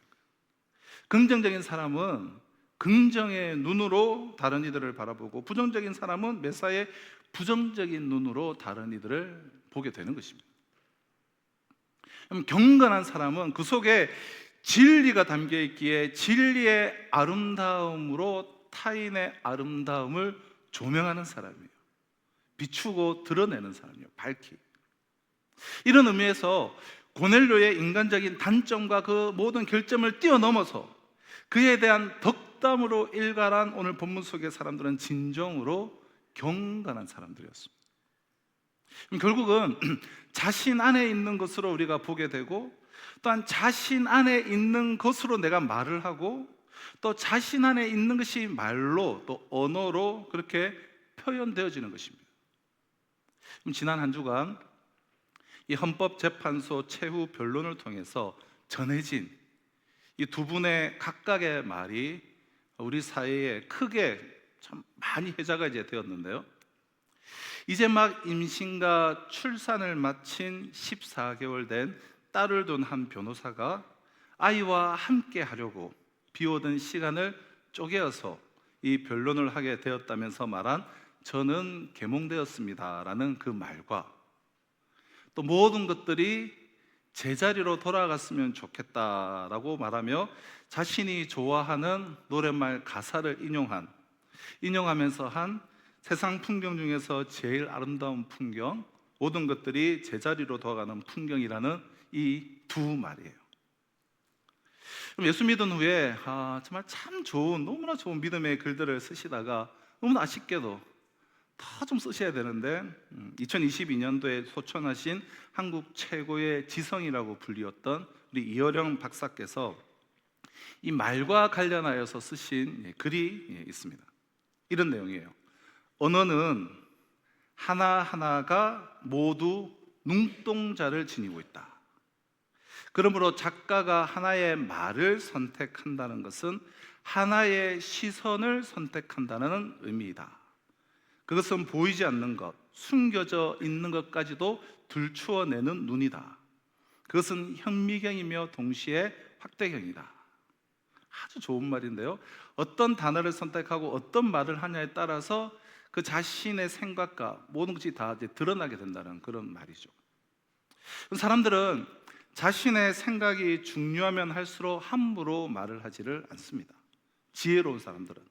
긍정적인 사람은 긍정의 눈으로 다른 이들을 바라보고, 부정적인 사람은 매사에 부정적인 눈으로 다른 이들을 보게 되는 것입니다. 그럼 경건한 사람은 그 속에 진리가 담겨 있기에 진리의 아름다움으로 타인의 아름다움을 조명하는 사람이에요. 비추고 드러내는 사람이에요. 밝히. 이런 의미에서 고넬료의 인간적인 단점과 그 모든 결점을 뛰어넘어서 그에 대한 덕담으로 일갈한 오늘 본문 속의 사람들은 진정으로 경건한 사람들이었습니다. 결국은 자신 안에 있는 것으로 우리가 보게 되고, 또한 자신 안에 있는 것으로 내가 말을 하고, 또 자신 안에 있는 것이 말로 또 언어로 그렇게 표현되어지는 것입니다. 그럼 지난 한 주간 이 헌법재판소 최후 변론을 통해서 전해진 이 두 분의 각각의 말이 우리 사회에 크게 참 많이 회자가 이제 되었는데요. 이제 막 임신과 출산을 마친 14개월 된 딸을 둔 한 변호사가 아이와 함께 하려고 비오던 시간을 쪼개어서 이 변론을 하게 되었다면서 말한 저는 계몽되었습니다 라는 그 말과, 또 모든 것들이 제자리로 돌아갔으면 좋겠다라고 말하며 자신이 좋아하는 노랫말 가사를 인용하면서 한 세상 풍경 중에서 제일 아름다운 풍경, 모든 것들이 제자리로 돌아가는 풍경이라는 이 두 말이에요. 그럼 예수 믿은 후에 정말 참 좋은, 너무나 좋은 믿음의 글들을 쓰시다가 너무나 아쉽게도 더 좀 쓰셔야 되는데 2022년도에 소천하신 한국 최고의 지성이라고 불리웠던 우리 이어령 박사께서 이 말과 관련하여서 쓰신 글이 있습니다. 이런 내용이에요. 언어는 하나하나가 모두 눈동자를 지니고 있다. 그러므로 작가가 하나의 말을 선택한다는 것은 하나의 시선을 선택한다는 의미이다. 그것은 보이지 않는 것, 숨겨져 있는 것까지도 들추어내는 눈이다. 그것은 현미경이며 동시에 확대경이다. 아주 좋은 말인데요. 어떤 단어를 선택하고 어떤 말을 하냐에 따라서 그 자신의 생각과 모든 것이 다 이제 드러나게 된다는 그런 말이죠. 사람들은 자신의 생각이 중요하면 할수록 함부로 말을 하지를 않습니다. 지혜로운 사람들은.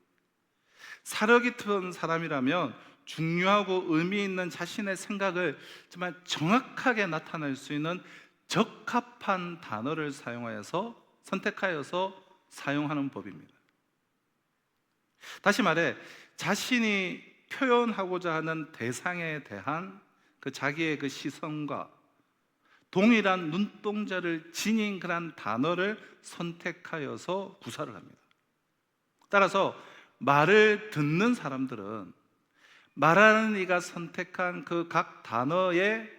사려 깊은 사람이라면 중요하고 의미 있는 자신의 생각을 정말 정확하게 나타낼 수 있는 적합한 단어를 선택하여서 사용하는 법입니다. 다시 말해, 자신이 표현하고자 하는 대상에 대한 그 자기의 그 시선과 동일한 눈동자를 지닌 그런 단어를 선택하여서 구사를 합니다. 따라서 말을 듣는 사람들은 말하는 이가 선택한 그 각 단어의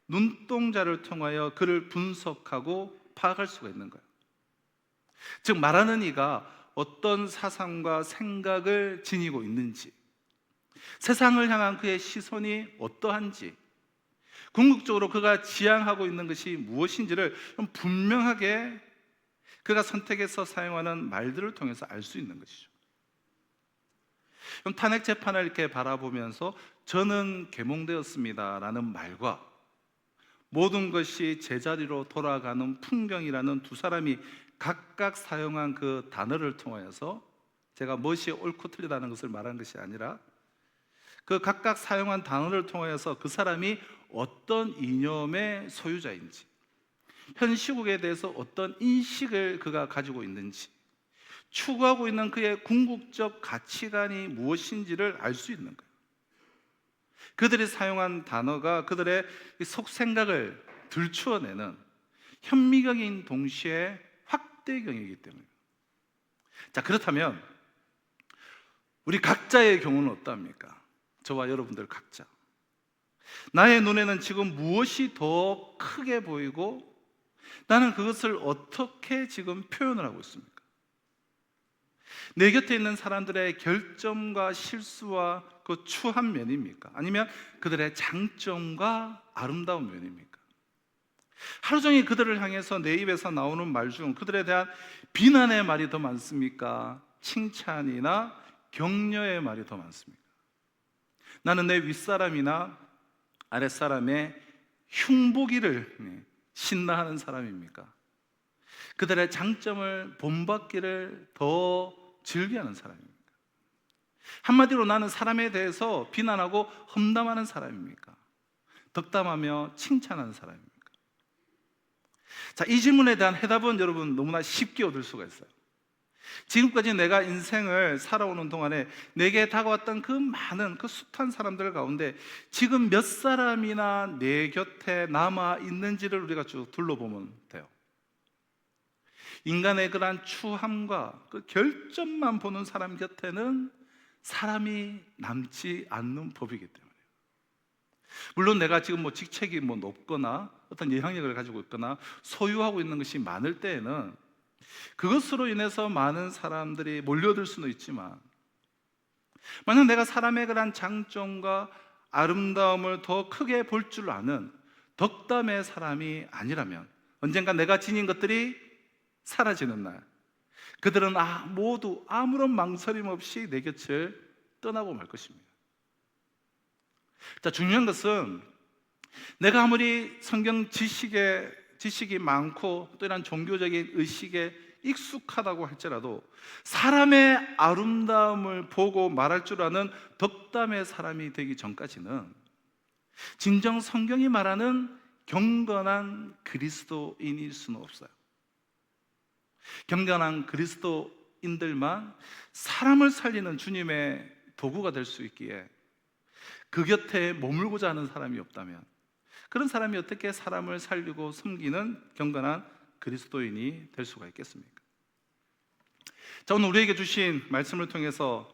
눈동자를 통하여 그를 분석하고 파악할 수가 있는 거예요. 즉 말하는 이가 어떤 사상과 생각을 지니고 있는지, 세상을 향한 그의 시선이 어떠한지, 궁극적으로 그가 지향하고 있는 것이 무엇인지를 좀 분명하게 그가 선택해서 사용하는 말들을 통해서 알 수 있는 것이죠. 그럼 탄핵 재판을 이렇게 바라보면서 저는 계몽되었습니다라는 말과 모든 것이 제자리로 돌아가는 풍경이라는 두 사람이 각각 사용한 그 단어를 통하여서 제가 무엇이 옳고 틀리다는 것을 말한 것이 아니라 그 각각 사용한 단어를 통하여서 그 사람이 어떤 이념의 소유자인지, 현 시국에 대해서 어떤 인식을 그가 가지고 있는지, 추구하고 있는 그의 궁극적 가치관이 무엇인지를 알 수 있는 거예요. 그들이 사용한 단어가 그들의 속생각을 들추어내는 현미경인 동시에 확대경이기 때문에. 자, 그렇다면 우리 각자의 경우는 어떠합니까? 저와 여러분들 각자. 나의 눈에는 지금 무엇이 더 크게 보이고 나는 그것을 어떻게 지금 표현을 하고 있습니까? 내 곁에 있는 사람들의 결점과 실수와 그 추한 면입니까? 아니면 그들의 장점과 아름다운 면입니까? 하루 종일 그들을 향해서 내 입에서 나오는 말 중 그들에 대한 비난의 말이 더 많습니까? 칭찬이나 격려의 말이 더 많습니까? 나는 내 윗사람이나 아랫사람의 흉보기를 신나하는 사람입니까? 그들의 장점을 본받기를 더 즐겨하는 사람입니까? 한마디로 나는 사람에 대해서 비난하고 험담하는 사람입니까? 덕담하며 칭찬하는 사람입니까? 자, 이 질문에 대한 해답은 여러분 너무나 쉽게 얻을 수가 있어요. 지금까지 내가 인생을 살아오는 동안에 내게 다가왔던 그 많은 그 숱한 사람들 가운데 지금 몇 사람이나 내 곁에 남아 있는지를 우리가 쭉 둘러보면 돼요. 인간의 그러한 추함과 그 결점만 보는 사람 곁에는 사람이 남지 않는 법이기 때문에. 물론 내가 지금 직책이 높거나 어떤 영향력을 가지고 있거나 소유하고 있는 것이 많을 때에는 그것으로 인해서 많은 사람들이 몰려들 수는 있지만, 만약 내가 사람의 그런 장점과 아름다움을 더 크게 볼 줄 아는 덕담의 사람이 아니라면 언젠가 내가 지닌 것들이 사라지는 날 그들은 모두 아무런 망설임 없이 내 곁을 떠나고 말 것입니다. 자, 중요한 것은 내가 아무리 성경 지식이 많고 또 이런 종교적인 의식에 익숙하다고 할지라도 사람의 아름다움을 보고 말할 줄 아는 덕담의 사람이 되기 전까지는 진정 성경이 말하는 경건한 그리스도인일 수는 없어요. 경건한 그리스도인들만 사람을 살리는 주님의 도구가 될 수 있기에 그 곁에 머물고자 하는 사람이 없다면 그런 사람이 어떻게 사람을 살리고 섬기는 경건한 그리스도인이 될 수가 있겠습니까? 자, 오늘 우리에게 주신 말씀을 통해서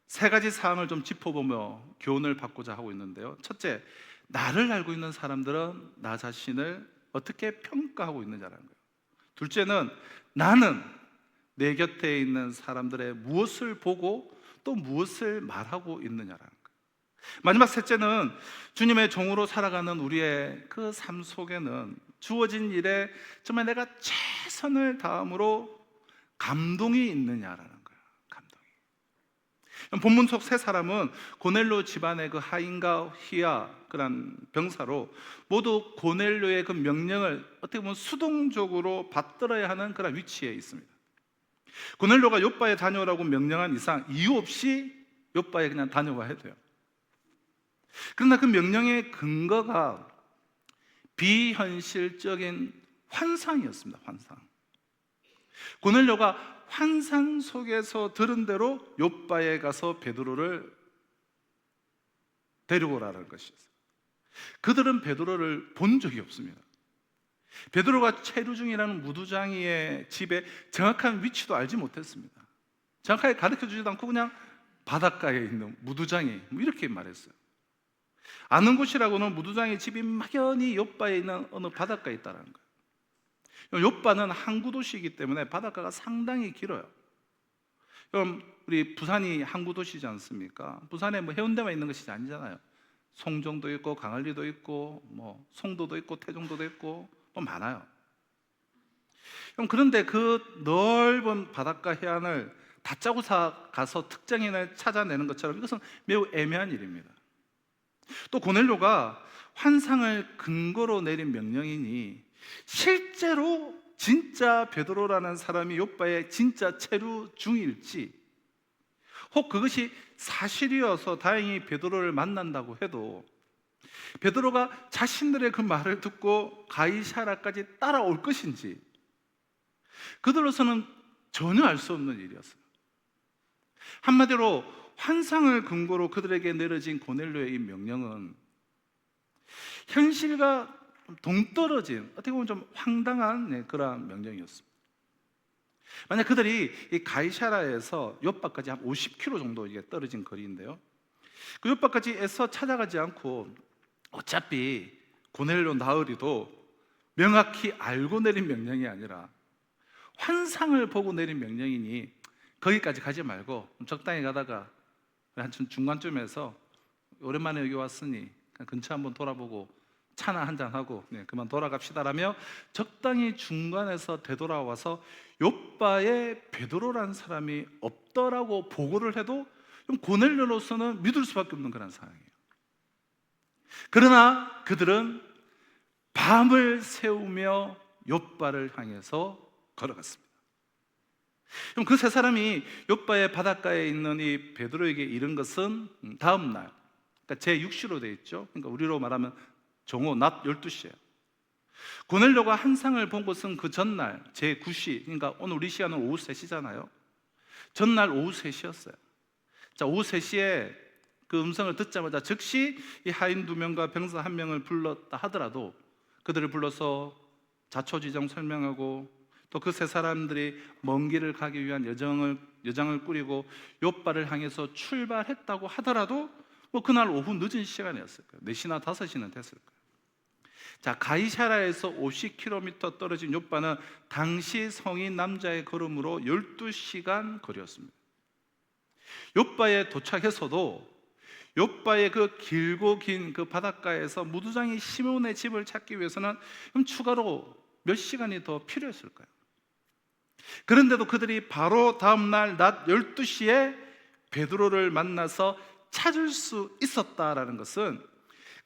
세 가지 사항을 좀 짚어보며 교훈을 받고자 하고 있는데요. 첫째, 나를 알고 있는 사람들은 나 자신을 어떻게 평가하고 있느냐라는 거예요. 둘째는 나는 내 곁에 있는 사람들의 무엇을 보고 또 무엇을 말하고 있느냐라는 거예요. 마지막 셋째는 주님의 종으로 살아가는 우리의 그 삶 속에는 주어진 일에 정말 내가 최선을 다함으로 감동이 있느냐라는 거예요. 감동이. 본문 속 세 사람은 고넬료 집안의 그 하인과 히야 그런 병사로 모두 고넬료의 그 명령을 어떻게 보면 수동적으로 받들어야 하는 그런 위치에 있습니다. 고넬료가 욥바에 다녀오라고 명령한 이상 이유 없이 욥바에 그냥 다녀와야 돼요. 그러나 그 명령의 근거가 비현실적인 환상이었습니다. 환상. 고넬료가 환상 속에서 들은 대로 욥바에 가서 베드로를 데리고 오라는 것이었어요. 그들은 베드로를 본 적이 없습니다. 베드로가 체류 중이라는 무두장이의 집의 정확한 위치도 알지 못했습니다. 정확하게 가르쳐 주지도 않고 그냥 바닷가에 있는 무두장이 이렇게 말했어요. 아는 곳이라고는 무두장의 집이 막연히 욥바에 있는 어느 바닷가에 있다는 거예요. 욥바는 항구 도시이기 때문에 바닷가가 상당히 길어요. 그럼 우리 부산이 항구 도시지 않습니까? 부산에 뭐 해운대만 있는 것이 아니잖아요. 송정도 있고 강을리도 있고 뭐 송도도 있고 태종도도 있고 뭐 많아요. 그런데 그 넓은 바닷가 해안을 다짜고짜 가서 특정인을 찾아내는 것처럼 이것은 매우 애매한 일입니다. 또 고넬료가 환상을 근거로 내린 명령이니 실제로 진짜 베드로라는 사람이 욥바에 진짜 체류 중일지, 혹 그것이 사실이어서 다행히 베드로를 만난다고 해도 베드로가 자신들의 그 말을 듣고 가이사라까지 따라올 것인지 그들로서는 전혀 알 수 없는 일이었어요. 한마디로 환상을 근거로 그들에게 내려진 고넬료의 이 명령은 현실과 동떨어진 어떻게 보면 좀 황당한 그러한 명령이었습니다. 만약 그들이 이 가이사라에서 욥바까지 한 50km 정도 이게 떨어진 거리인데요, 그 욥바까지에서 찾아가지 않고 어차피 고넬료 나으리도 명확히 알고 내린 명령이 아니라 환상을 보고 내린 명령이니 거기까지 가지 말고 적당히 가다가 한 중간쯤에서 오랜만에 여기 왔으니 근처 한번 돌아보고 차나 한잔하고 그만 돌아갑시다라며 적당히 중간에서 되돌아와서 욥바에 베드로라는 사람이 없더라고 보고를 해도 고넬료로서는 믿을 수밖에 없는 그런 상황이에요. 그러나 그들은 밤을 새우며 욥바를 향해서 걸어갔습니다. 그럼 그 세 사람이 욥바의 바닷가에 있는 이 베드로에게 이른 것은 다음 날, 그러니까 제6시로 되어 있죠. 그러니까 우리로 말하면 정오 낮 12시예요. 고넬료가 환상을 본 것은 그 전날 제9시, 그러니까 오늘 우리 시간은 오후 3시잖아요. 전날 오후 3시였어요. 자, 오후 3시에 그 음성을 듣자마자 즉시 이 하인 2명과 병사 1명을 불렀다 하더라도 그들을 불러서 자초지종 설명하고 또 그 세 사람들이 먼 길을 가기 위한 여정을 꾸리고 욥바를 향해서 출발했다고 하더라도 뭐 그날 오후 늦은 시간이었을 거예요. 4시나 5시는 됐을 거예요. 자, 가이사라에서 50km 떨어진 욥바는 당시 성인 남자의 걸음으로 12시간 거리였습니다. 욥바에 도착해서도 욥바의 그 길고 긴 그 바닷가에서 무두장이 시몬의 집을 찾기 위해서는 추가로 몇 시간이 더 필요했을 거예요. 그런데도 그들이 바로 다음 날 낮 12시에 베드로를 만나서 찾을 수 있었다라는 것은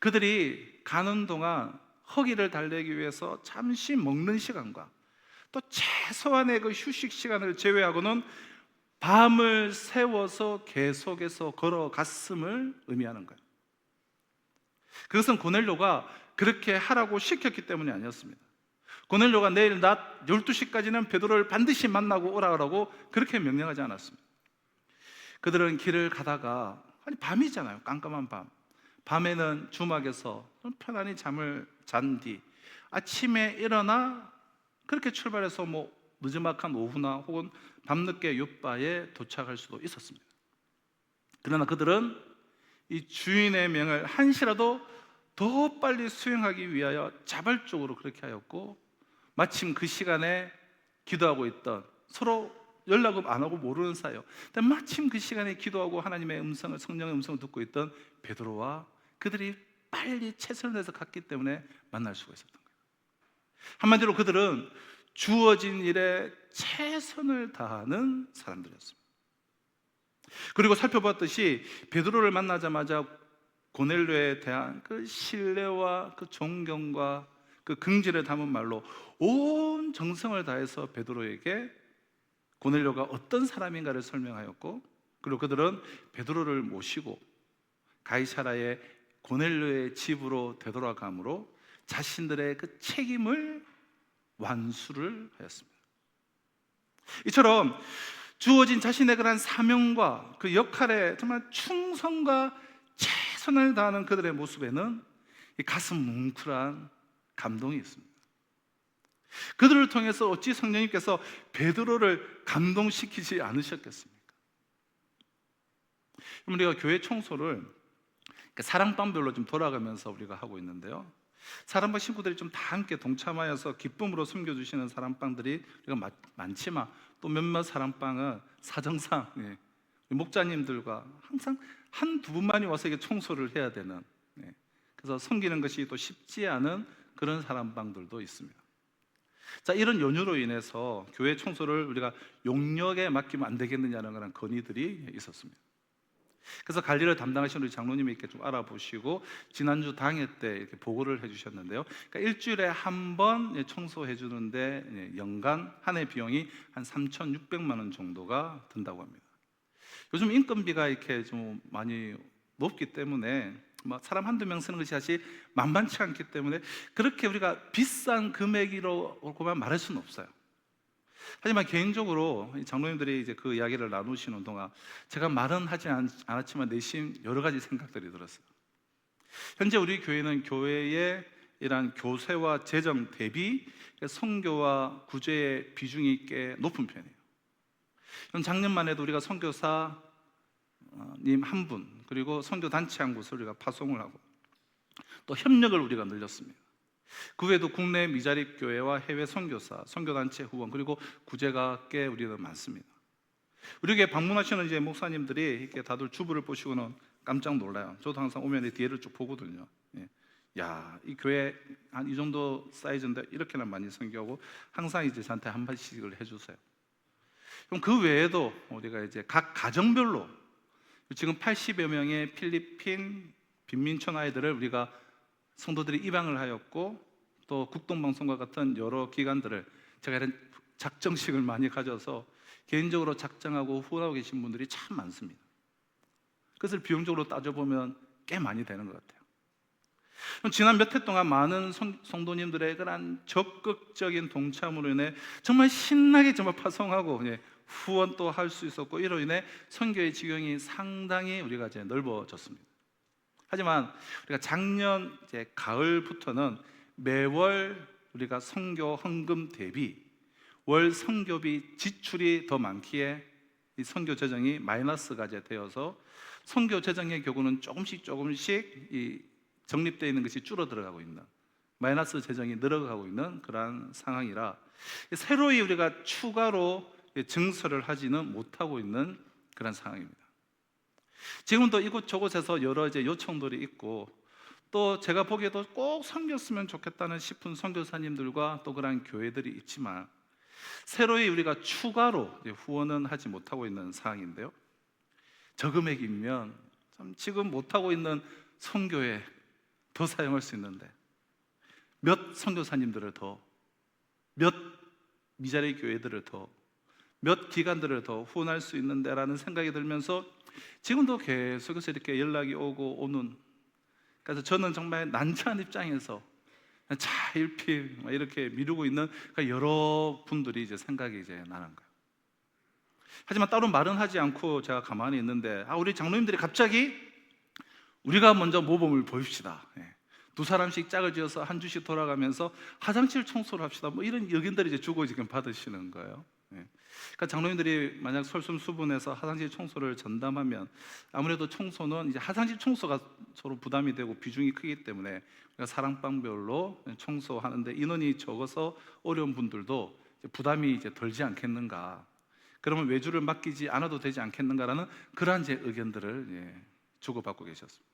그들이 가는 동안 허기를 달래기 위해서 잠시 먹는 시간과 또 최소한의 그 휴식 시간을 제외하고는 밤을 새워서 계속해서 걸어갔음을 의미하는 거예요. 그것은 고넬료가 그렇게 하라고 시켰기 때문이 아니었습니다. 고넬료가 내일 낮 12시까지는 베드로를 반드시 만나고 오라고 그렇게 명령하지 않았습니다. 그들은 길을 가다가 밤이잖아요. 깜깜한 밤. 밤에는 주막에서 편안히 잠을 잔 뒤 아침에 일어나 그렇게 출발해서 뭐 늦지막한 오후나 혹은 밤늦게 욥바에 도착할 수도 있었습니다. 그러나 그들은 이 주인의 명을 한시라도 더 빨리 수행하기 위하여 자발적으로 그렇게 하였고 마침 그 시간에 기도하고 있던 서로 연락을 안 하고 모르는 사이요. 근데 마침 그 시간에 기도하고 하나님의 음성을, 성령의 음성을 듣고 있던 베드로와 그들이 빨리 최선을 다해서 갔기 때문에 만날 수가 있었던 거예요. 한마디로 그들은 주어진 일에 최선을 다하는 사람들이었습니다. 그리고 살펴봤듯이 베드로를 만나자마자 고넬료에 대한 그 신뢰와 그 존경과 그 긍지를 담은 말로 온 정성을 다해서 베드로에게 고넬료가 어떤 사람인가를 설명하였고, 그리고 그들은 베드로를 모시고 가이사라의 고넬료의 집으로 되돌아감으로 자신들의 그 책임을 완수를 하였습니다. 이처럼 주어진 자신의 그런 사명과 그 역할에 정말 충성과 최선을 다하는 그들의 모습에는 이 가슴 뭉클한 감동이 있습니다. 그들을 통해서 어찌 성령님께서 베드로를 감동시키지 않으셨겠습니까? 우리가 교회 청소를 사랑방별로 좀 돌아가면서 우리가 하고 있는데요, 사랑방 친구들이 좀 다 함께 동참하여서 기쁨으로 섬겨주시는 사랑방들이 우리가 많지만 또 몇몇 사랑방은 사정상 목자님들과 항상 한두 분만이 와서 이게 청소를 해야 되는, 그래서 섬기는 것이 또 쉽지 않은 그런 사랑방들도 있습니다. 자, 이런 연유로 인해서 교회 청소를 우리가 용역에 맡기면 안 되겠느냐는 그런 건의들이 있었습니다. 그래서 관리를 담당하시는 우리 장로님이 이렇게 좀 알아보시고 지난주 당회 때 이렇게 보고를 해주셨는데요. 그러니까 일주일에 한 번 청소해 주는데 연간 한 해 비용이 한 3,600만 원 정도가 든다고 합니다. 요즘 인건비가 이렇게 좀 많이 높기 때문에 사람 한두 명 쓰는 것이 사실 만만치 않기 때문에 그렇게 우리가 비싼 금액이라고만 말할 수는 없어요. 하지만 개인적으로 장로님들이 이제 그 이야기를 나누시는 동안 제가 말은 하지 않았지만 내심 여러 가지 생각들이 들었어요. 현재 우리 교회는 교회의 이러한 교세와 재정 대비 선교와 구제의 비중이 꽤 높은 편이에요. 작년만 해도 우리가 선교사님 한 분, 그리고 선교단체 한 곳을 우리가 파송을 하고 또 협력을 우리가 늘렸습니다. 그 외에도 국내 미자립 교회와 해외 선교사, 선교단체 후원, 그리고 구제가 꽤 우리는 많습니다. 우리에게 방문하시는 이제 목사님들이 이렇게 다들 주부를 보시고는 깜짝 놀라요. 저도 항상 오면 이 뒤를 쭉 보거든요. 야, 이 교회 한 이 정도 사이즈인데 이렇게나 많이 선교하고 항상 이제 저한테 한 마디씩을 해주세요. 그럼 그 외에도 우리가 이제 각 가정별로 지금 80여 명의 필리핀 빈민촌 아이들을 우리가 성도들이 입양을 하였고, 또 국동방송과 같은 여러 기관들을 제가 이런 작정식을 많이 가져서 개인적으로 작정하고 후원하고 계신 분들이 참 많습니다. 그것을 비용적으로 따져보면 꽤 많이 되는 것 같아요. 지난 몇 해 동안 많은 성도님들의 그런 적극적인 동참으로 인해 정말 신나게 정말 파송하고 후원 또 할 수 있었고, 이로 인해 선교의 지경이 상당히 우리가 이제 넓어졌습니다. 하지만 우리가 작년 이제 가을부터는 매월 우리가 선교 헌금 대비 월 선교비 지출이 더 많기에 이 선교 재정이 마이너스가 이제 되어서 선교 재정의 경우는 조금씩 이 적립되어 있는 것이 줄어들어가고 있는, 마이너스 재정이 늘어가고 있는 그러한 상황이라 새로이 우리가 추가로 증설을 하지는 못하고 있는 그런 상황입니다. 지금도 이곳저곳에서 여러 이제 요청들이 있고, 또 제가 보기에도 꼭 섬겼으면 좋겠다는 싶은 선교사님들과 또 그런 교회들이 있지만 새로이 우리가 추가로 후원은 하지 못하고 있는 상황인데요. 저금액이면 참 지금 못하고 있는 선교에 더 사용할 수 있는데 몇 선교사님들을 더, 몇 미자리 교회들을 더, 몇 기관들을 더 후원할 수 있는데라는 생각이 들면서 지금도 계속해서 이렇게 연락이 오고 오는, 그래서 저는 정말 난처한 입장에서 차일필 이렇게 미루고 있는 여러 분들이 이제 생각이 이제 나는 거예요. 하지만 따로 말은 하지 않고 제가 가만히 있는데 우리 장로님들이 갑자기 우리가 먼저 모범을 보입시다. 두 사람씩 짝을 지어서 한 주씩 돌아가면서 화장실 청소를 합시다. 이런 의견들이 이제 주고 지금 받으시는 거예요. 그러니까 장로님들이 만약 솔선수범해서 화장실 청소를 전담하면 아무래도 청소는 이제 화장실 청소가 서로 부담이 되고 비중이 크기 때문에 우리가 사랑방별로 청소하는데 인원이 적어서 어려운 분들도 부담이 이제 덜지 않겠는가. 그러면 외주를 맡기지 않아도 되지 않겠는가라는 그러한 제 의견들을 주고받고 계셨습니다.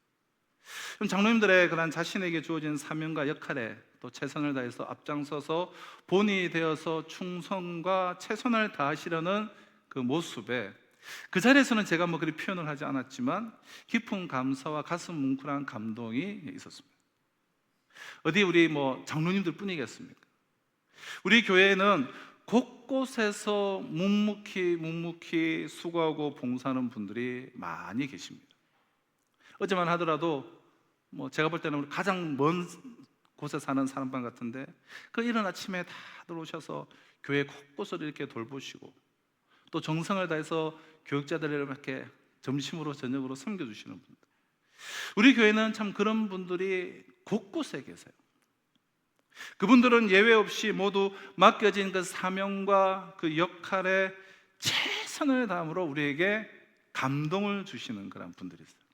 그럼 장로님들의 그런 자신에게 주어진 사명과 역할에 또 최선을 다해서 앞장서서 본이 되어서 충성과 최선을 다하시려는 그 모습에 그 자리에서는 제가 뭐 그리 표현을 하지 않았지만 깊은 감사와 가슴 뭉클한 감동이 있었습니다. 어디 우리 뭐 장로님들 뿐이겠습니까? 우리 교회에는 곳곳에서 묵묵히 수고하고 봉사하는 분들이 많이 계십니다. 어제만 하더라도 뭐 제가 볼 때는 가장 먼 곳에 사는 사람방 같은데 그 이른 아침에 다들 오셔서 교회 곳곳을 이렇게 돌보시고 또 정성을 다해서 교육자들을 이렇게 점심으로 저녁으로 섬겨주시는 분들, 우리 교회는 참 그런 분들이 곳곳에 계세요. 그분들은 예외 없이 모두 맡겨진 그 사명과 그 역할에 최선을 다함으로 우리에게 감동을 주시는 그런 분들이세요.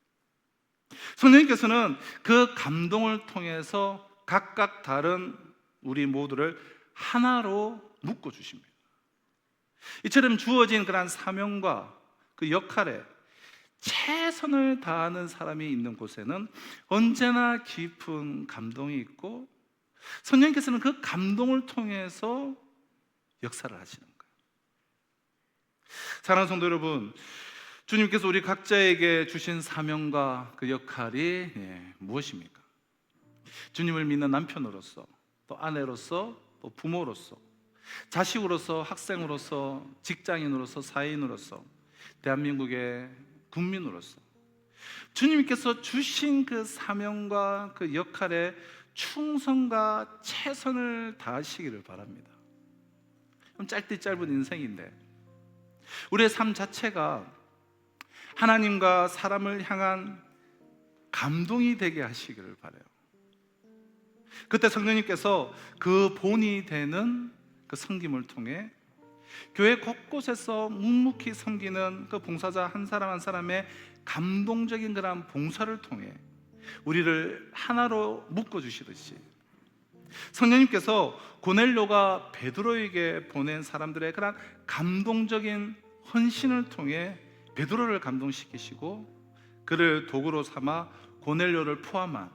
성령님께서는 그 감동을 통해서 각각 다른 우리 모두를 하나로 묶어 주십니다. 이처럼 주어진 그런 사명과 그 역할에 최선을 다하는 사람이 있는 곳에는 언제나 깊은 감동이 있고 성령님께서는 그 감동을 통해서 역사를 하시는 거예요. 사랑하는 성도 여러분, 주님께서 우리 각자에게 주신 사명과 그 역할이 무엇입니까? 주님을 믿는 남편으로서, 또 아내로서, 또 부모로서, 자식으로서, 학생으로서, 직장인으로서, 사회인으로서, 대한민국의 국민으로서 주님께서 주신 그 사명과 그 역할에 충성과 최선을 다하시기를 바랍니다. 그럼 짧은 인생인데 우리의 삶 자체가 하나님과 사람을 향한 감동이 되게 하시기를 바라요. 그때 성령님께서 그 본이 되는 그 섬김을 통해 교회 곳곳에서 묵묵히 섬기는 그 봉사자 한 사람 한 사람의 감동적인 그런 봉사를 통해 우리를 하나로 묶어주시듯이 성령님께서 고넬료가 베드로에게 보낸 사람들의 그런 감동적인 헌신을 통해 베드로를 감동시키시고 그를 도구로 삼아 고넬료를 포함한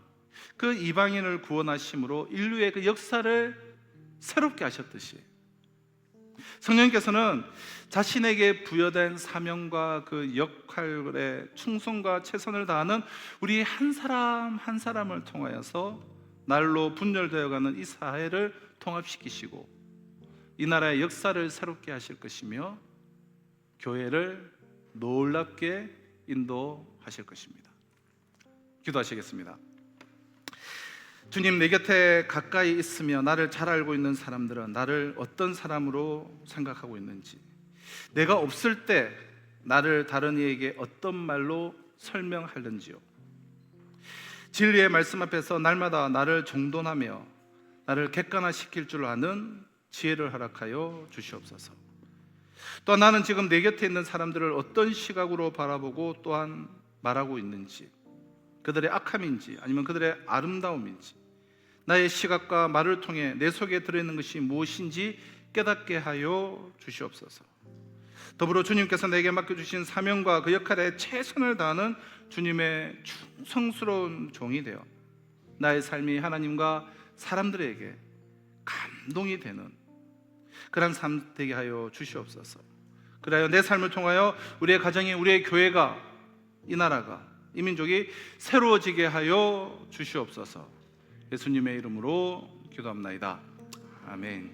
그 이방인을 구원하심으로 인류의 그 역사를 새롭게 하셨듯이 성령님께서는 자신에게 부여된 사명과 그 역할에 충성과 최선을 다하는 우리 한 사람 한 사람을 통하여서 날로 분열되어가는 이 사회를 통합시키시고 이 나라의 역사를 새롭게 하실 것이며 교회를 놀랍게 인도하실 것입니다. 기도하시겠습니다. 주님, 내 곁에 가까이 있으며 나를 잘 알고 있는 사람들은 나를 어떤 사람으로 생각하고 있는지, 내가 없을 때 나를 다른 이에게 어떤 말로 설명하는지요. 진리의 말씀 앞에서 날마다 나를 정돈하며 나를 객관화시킬 줄 아는 지혜를 허락하여 주시옵소서. 또한 나는 지금 내 곁에 있는 사람들을 어떤 시각으로 바라보고 또한 말하고 있는지, 그들의 악함인지 아니면 그들의 아름다움인지, 나의 시각과 말을 통해 내 속에 들어있는 것이 무엇인지 깨닫게 하여 주시옵소서. 더불어 주님께서 내게 맡겨주신 사명과 그 역할에 최선을 다하는 주님의 충성스러운 종이 되어 나의 삶이 하나님과 사람들에게 감동이 되는 그런 삶 되게 하여 주시옵소서. 그래야 내 삶을 통하여 우리의 가정이, 우리의 교회가, 이 나라가, 이 민족이 새로워지게 하여 주시옵소서. 예수님의 이름으로 기도합나이다. 아멘.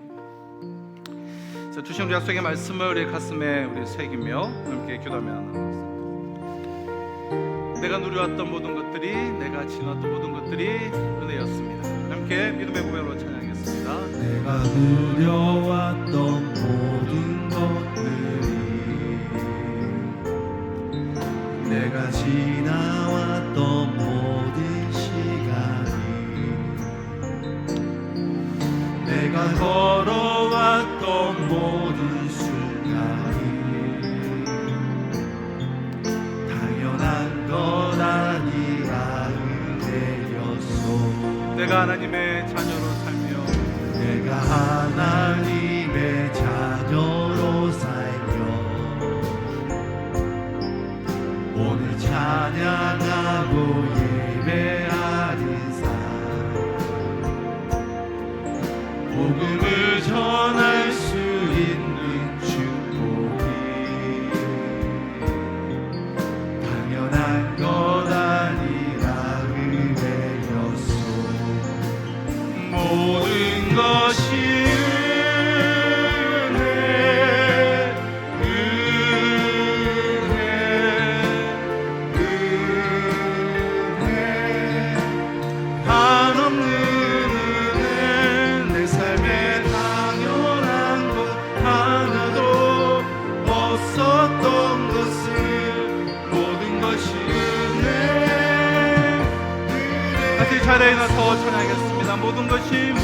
자, 주신 우리 약속의 말씀을 우리 가슴에 우리 새기며 함께 기도하며 나누겠습니다. 내가 누려왔던 모든 것들이, 내가 지났던 모든 것들이 은혜였습니다. 함께 믿음의 고백으로 찬양하겠습니다. 내가 누려왔던 모든 것들이, 내가 지나왔던 모든 시간이, 내가 걸어왔던 모든 순간이 당연한 것 아니라 은혜였소. 내가 하나님의 자녀로 살며, 내가 하나님의 자녀로 살며 오늘 찬양하고 예배하는 삶 복음을 전할 수 있는 축복이 당연한 것 아니라 은혜였소 모든 것이 차례에 나서 찬양하겠습니다. 모든 것이 은혜,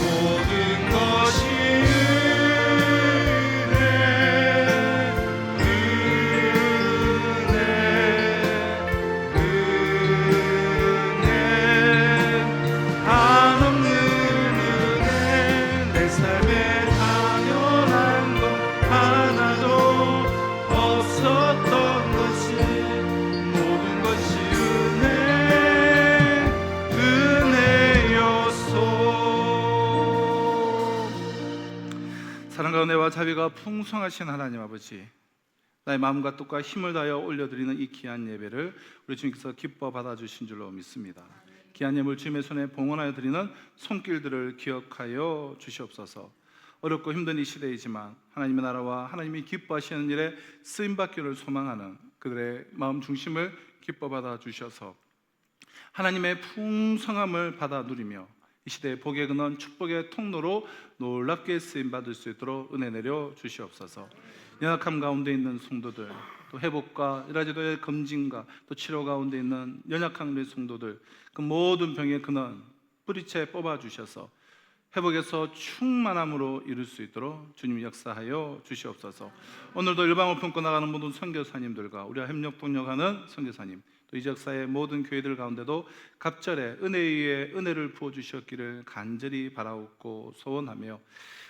한없는 은혜 내 삶에 당연한 것 하나도 없었던 것이 모든 것이 사랑과 은혜와 자비가 풍성하신 하나님 아버지, 나의 마음과 뜻과 힘을 다하여 올려드리는 이 귀한 예배를 우리 주님께서 기뻐 받아주신 줄로 믿습니다. 귀한 예물 주님의 손에 봉헌하여 드리는 손길들을 기억하여 주시옵소서. 어렵고 힘든 이 시대이지만 하나님의 나라와 하나님이 기뻐하시는 일에 쓰임받기를 소망하는 그들의 마음 중심을 기뻐 받아주셔서 하나님의 풍성함을 받아 누리며 이 시대의 복의 근원 축복의 통로로 놀랍게 쓰임받을 수 있도록 은혜 내려 주시옵소서. 연약함 가운데 있는 성도들, 또 회복과 이라지도의 검진과 또 치료 가운데 있는 연약한 우리 성도들, 그 모든 병의 근원 뿌리채 뽑아 주셔서 회복에서 충만함으로 이룰 수 있도록 주님 역사하여 주시옵소서. 오늘도 일방을 품고 나가는 모든 선교사님들과 우리와 협력 동력하는 선교사님, 또 이 역사의 모든 교회들 가운데도 갑절에 은혜 위에 은혜를 부어 주셨기를 간절히 바라옵고 소원하며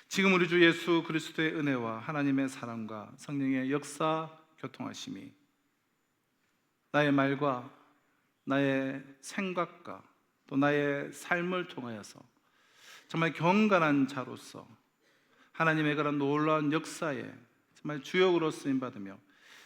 지금 우리 주 예수 그리스도의 은혜와 하나님의 사랑과 성령의 역사 교통하심이 나의 말과 나의 생각과 또 나의 삶을 통하여서 정말 경건한 자로서 하나님의 그런 놀라운 역사에 정말 주역으로 쓰임받으며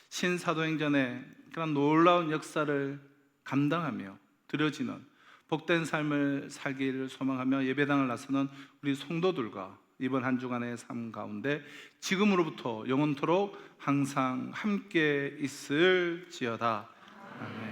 신사도행전의 그런 놀라운 역사를 감당하며 드려지는 복된 삶을 살기를 소망하며 예배당을 나서는 우리 성도들과 이번 한 주간의 삶 가운데 지금으로부터 영원토록 항상 함께 있을지어다. 아멘.